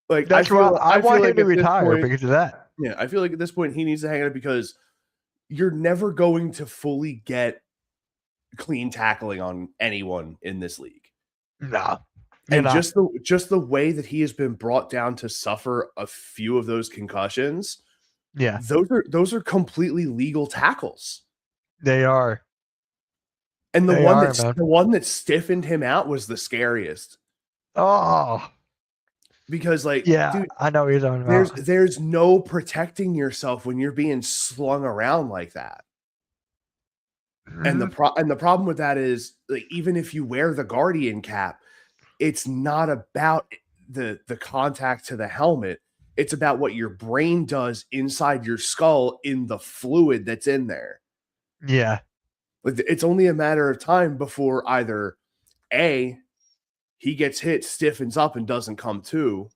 Like, that's why I want him to retire because of that. Yeah, I feel like at this point he needs to hang it up, because you're never going to fully get clean tackling on anyone in this league. No. And just the way that he has been brought down to suffer a few of those concussions. Yeah. Those are completely legal tackles. They are. And the one that stiffened him out was the scariest. Oh, because like, yeah, dude, I know what you're talking about. there's no protecting yourself when you're being slung around like that. And Mhm. the problem with that is, like, even if you wear the Guardian cap, it's not about the contact to the helmet. It's about what your brain does inside your skull in the fluid that's in there. Yeah, It's only a matter of time before either A, he gets hit, stiffens up, and doesn't come to,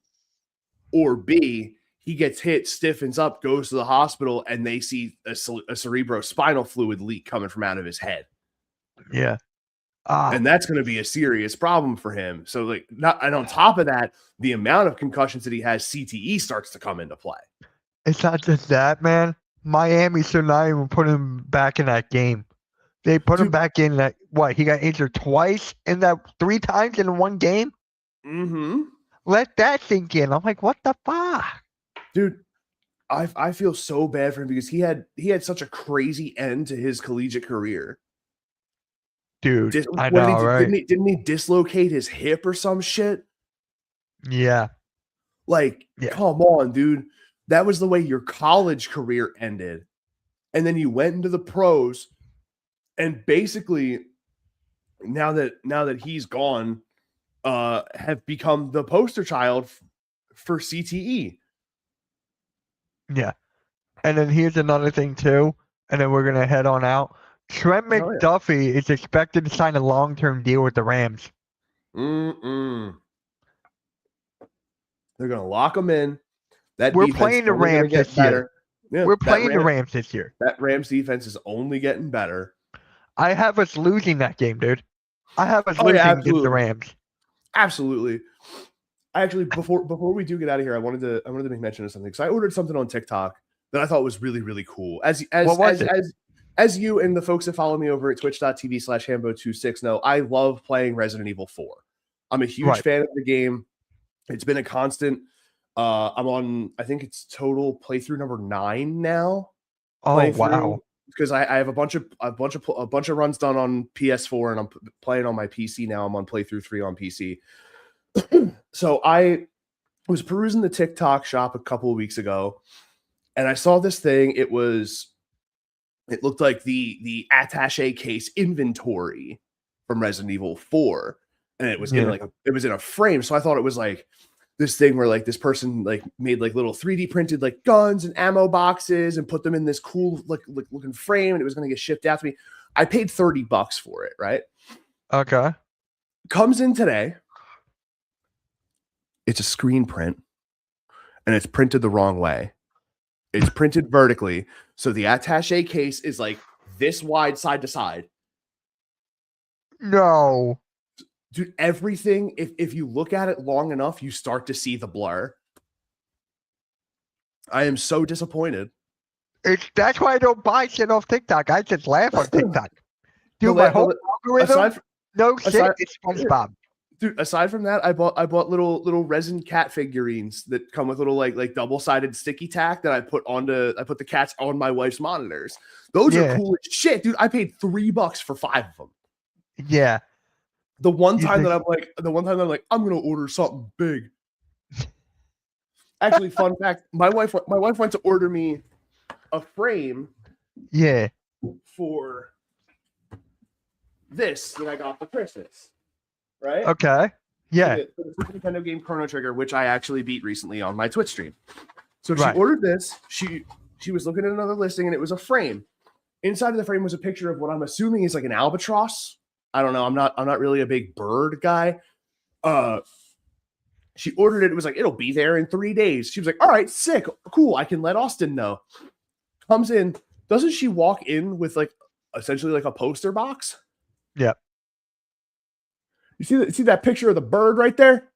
or B, he gets hit, stiffens up, goes to the hospital, and they see a cerebrospinal fluid leak coming from out of his head. yeah. Ah, And that's going to be a serious problem for him. So, like, and on top of that, the amount of concussions that he has, CTE starts to come into play. it's not just that, man. Miami should not even put him back in that game. They put him Dude, back in that. What? He got injured twice in that 3 times in one game. mm-hmm. Let that sink in. I'm like, what the fuck? Dude, I feel so bad for him because he had such a crazy end to his collegiate career. Dude, I What did know, he do? right? Didn't he dislocate his hip or some shit? Yeah, Like, yeah, come on, dude. That was the way your college career ended. And then you went into the pros, and basically now that he's gone, have become the poster child for CTE. yeah. And then here's another thing too, and then we're gonna head on out. Trent Oh yeah. McDuffie is expected to sign a long-term deal with the Rams. Mm-mm. They're gonna lock him in. That We're defense is playing the only gonna Rams get this year. better. Yeah, We're playing the Rams this year. that Rams defense is only getting better. I have us losing that game, dude. I have us Oh yeah, losing against the absolutely. Rams. Absolutely. I actually, before we do get out of here, I wanted to make mention of something because I ordered something on TikTok that I thought was really, really cool. What was it? As you and the folks that follow me over at twitch.tv/Hambo26 know, I love playing Resident Evil 4. I'm a huge Right. fan of the game. It's been a constant. I'm on, I think it's total playthrough number 9 now. Oh wow. Because I have a bunch of runs done on PS4 and I'm playing on my PC now. I'm on playthrough 3 on PC. So I was perusing the TikTok shop a couple of weeks ago, and I saw this thing. It looked like the attaché case inventory from Resident Evil 4, and it was in it was in a frame. So I thought it was like this thing where like this person like made like little 3D printed like guns and ammo boxes and put them in this cool like looking frame, and it was going to get shipped out to me. I paid $30 for it. Right? Okay. Comes in today. It's a screen print, and it's printed the wrong way. It's printed vertically, so the attaché case is like this wide side to side. No. Dude, everything, if you look at it long enough, you start to see the blur. I am so disappointed. That's why I don't buy shit off TikTok. I just laugh on TikTok. Dude, my whole algorithm. No shit. It's SpongeBob. Dude, aside from that, I bought little resin cat figurines that come with little like double-sided sticky tack that I put the cats on my wife's monitors. Those are cool as shit, dude. I paid $3 for 5 of them. Yeah. The one time that I'm like, I'm gonna order something big. Actually, fun fact: my wife went to order me a frame. Yeah. For this that I got for Christmas. Right? Okay. Yeah. For the Super Nintendo game Chrono Trigger, which I actually beat recently on my Twitch stream. So she ordered this. She was looking at another listing, and it was a frame. Inside of the frame was a picture of what I'm assuming is like an albatross. I don't know. I'm not really a big bird guy. She ordered it. It was like, it'll be there in 3 days. She was like, all right, sick, cool. I can let Austin know. Comes in. Doesn't she walk in with like essentially like a poster box? Yep. You see that picture of the bird right there?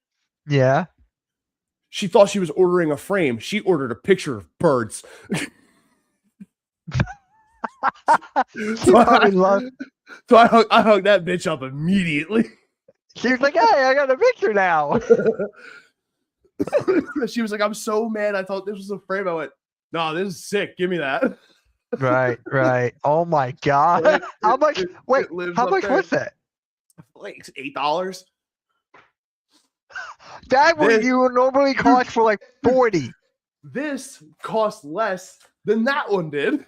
Yeah. She thought she was ordering a frame. She ordered a picture of birds. So I hung that bitch up immediately. She was like, hey, I got a picture now. She was like, I'm so mad. I thought this was a frame. I went, no, this is sick. Give me that. Right. Oh my God. How much? Wait, how much was that? Like $8. That would This, you would normally cost for like 40. this cost less than that one did.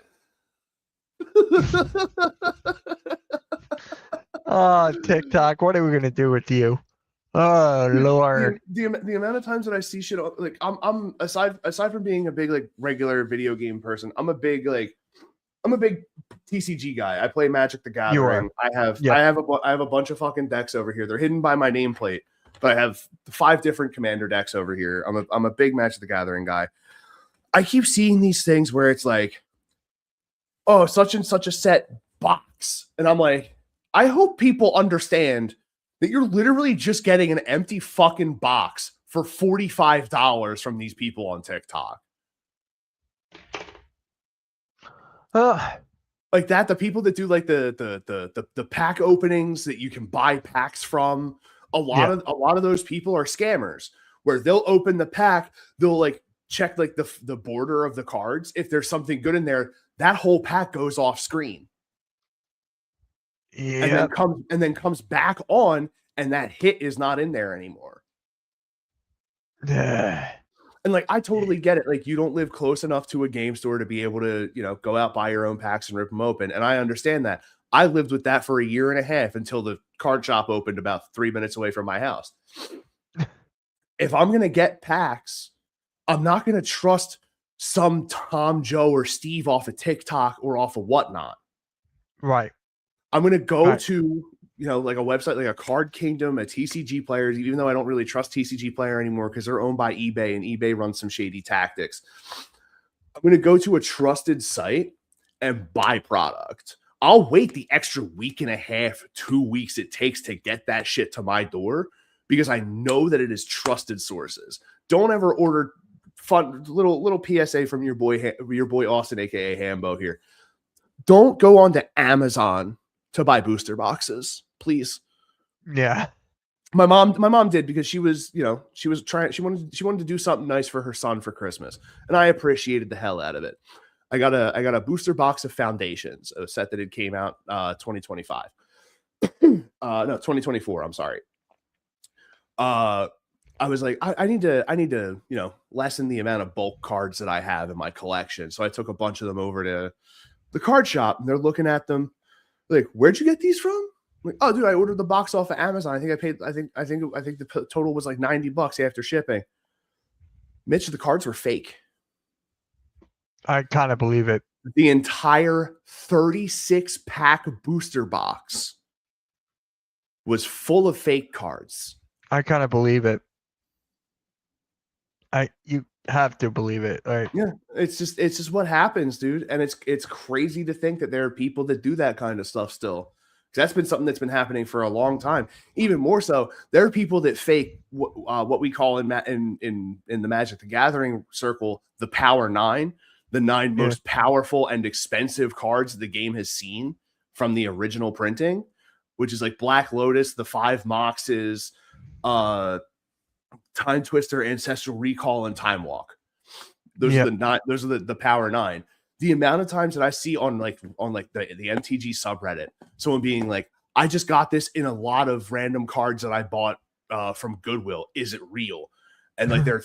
Oh, TikTok, what are we gonna do with you? Oh Lord. The amount of times that I see shit, like I'm aside from being a big like regular video game person, I'm a big TCG guy. I play Magic the Gathering. I have a bunch of fucking decks over here. They're hidden by my nameplate, but I have 5 different commander decks over here. I'm a big Magic the Gathering guy. I keep seeing these things where it's like, oh, such and such a set box, and I'm like, I hope people understand that you're literally just getting an empty fucking box for $45 from these people on TikTok. Like that, the people that do like the pack openings that you can buy packs from, a lot of those people are scammers where they'll open the pack, they'll like check like the border of the cards. If there's something good in there, that whole pack goes off screen. Yeah. And then comes back on, and that hit is not in there anymore. Yeah. And like, I totally get it. Like, you don't live close enough to a game store to be able to, go out, buy your own packs and rip them open. And I understand that. I lived with that for a year and a half until the card shop opened about 3 minutes away from my house. If I'm going to get packs, I'm not going to trust some Tom, Joe, or Steve off of TikTok or off of whatnot. Right. I'm going to go to, like a website like a Card Kingdom, a TCG Player, even though I don't really trust TCG Player anymore because they're owned by eBay and eBay runs some shady tactics. I'm going to go to a trusted site and buy product. I'll wait the extra week and a half, 2 weeks it takes to get that shit to my door because I know that it is trusted sources. Don't ever order fun little PSA from your boy Austin, aka Hambo here. Don't go on to Amazon to buy booster boxes, please. Yeah. My mom did because she was trying, she wanted to do something nice for her son for Christmas, and I appreciated the hell out of it. I got a booster box of Foundations, a set that had came out 2025. No, 2024, I'm sorry. I was like, I need to, lessen the amount of bulk cards that I have in my collection. So I took a bunch of them over to the card shop, and they're looking at them like, where'd you get these from? I'm like, oh, dude, I ordered the box off of Amazon. I think the total was like $90 after shipping. Mitch, the cards were fake. I kind of believe it. The entire 36-pack booster box was full of fake cards. I kind of believe it. You have to believe it, right? Yeah, it's just what happens, dude. And it's crazy to think that there are people that do that kind of stuff still. Because that's been something that's been happening for a long time. Even more so, there are people that fake what we call in the Magic the Gathering circle the Power 9, the 9 most powerful and expensive cards the game has seen from the original printing, which is like Black Lotus, the 5 Moxes, Time Twister, Ancestral Recall, and Time Walk. Those are the Power 9. The amount of times that I see on the MTG subreddit, someone being like, I just got this in a lot of random cards that I bought from Goodwill. Is it real? And like there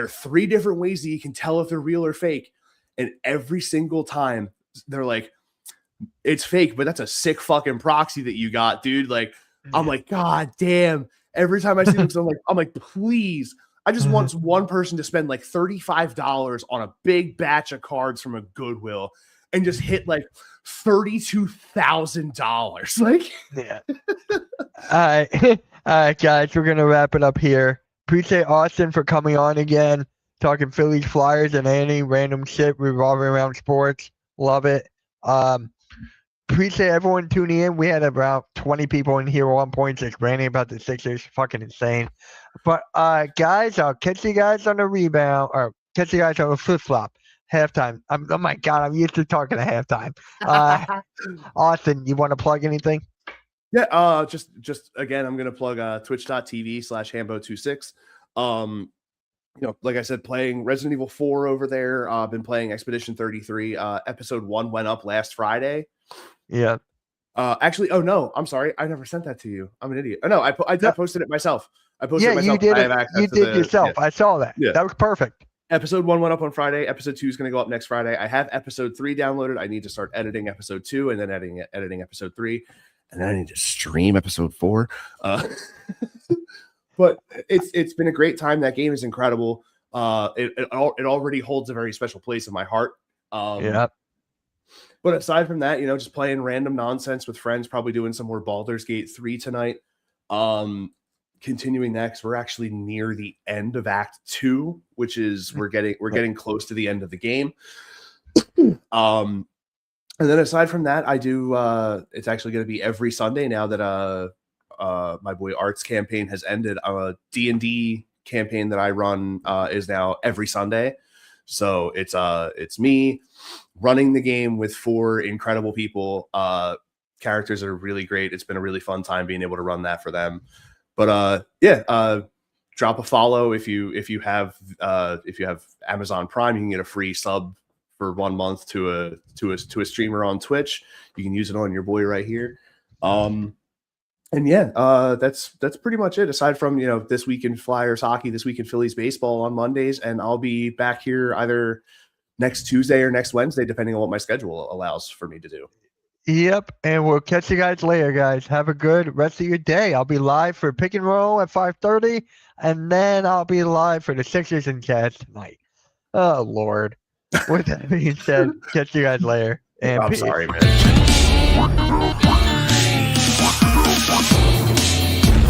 are 3 different ways that you can tell if they're real or fake. And every single time they're like, it's fake, but that's a sick fucking proxy that you got, dude. Like, I'm like, God damn. Every time I see them, I'm like, please. I just want one person to spend like $35 on a big batch of cards from a Goodwill and just hit like $32,000. Like, yeah. All right, guys, we're gonna wrap it up here. Appreciate Austin for coming on again, talking Phillies, Flyers, and any random shit revolving around sports. Love it. Appreciate everyone tuning in. We had about 20 people in here at one point just ranting about the Sixers. Fucking insane. But guys, I'll catch you guys on the rebound, or catch you guys on the flip-flop. Halftime. Oh my God, I'm used to talking at halftime. Austin, you want to plug anything? Yeah, just again, I'm gonna plug twitch.tv/Hambo26. Like I said, playing Resident Evil 4 over there. Been playing Expedition 33. Episode 1 went up last Friday. Yeah. Actually, oh no, I'm sorry. I never sent that to you. I'm an idiot. Oh no, I posted it myself. I posted it Yeah, you myself. did I have it. access You to did the yourself. I saw that. Yeah. That was perfect. Episode 1 went up on Friday. Episode 2 is going to go up next Friday. I have episode 3 downloaded. I need to start editing episode 2 and then editing episode 3. And then I need to stream episode 4. But it's been a great time. That game is incredible. It already holds a very special place in my heart. Yeah. But aside from that, just playing random nonsense with friends, probably doing some more Baldur's Gate 3 tonight. Continuing that, because we're actually near the end of Act 2, which is we're getting close to the end of the game. And then aside from that, I do it's actually going to be every Sunday now that my boy Art's campaign has ended. A D&D campaign that I run is now every Sunday. So it's me running the game with 4 incredible people. Characters are really great. It's been a really fun time being able to run that for them. But drop a follow if you have Amazon Prime. You can get a free sub for 1 month to a streamer on Twitch. You can use it on your boy right here. That's pretty much it. Aside from this week in Flyers hockey, this week in Phillies baseball on Mondays, and I'll be back here either next Tuesday or next Wednesday, depending on what my schedule allows for me to do. Yep, and we'll catch you guys later, guys. Have a good rest of your day. I'll be live for Pick and Roll at 5:30, and then I'll be live for the Sixers and Cavs tonight. Oh, Lord. With that being said, catch you guys later. And I'm peace. sorry, man.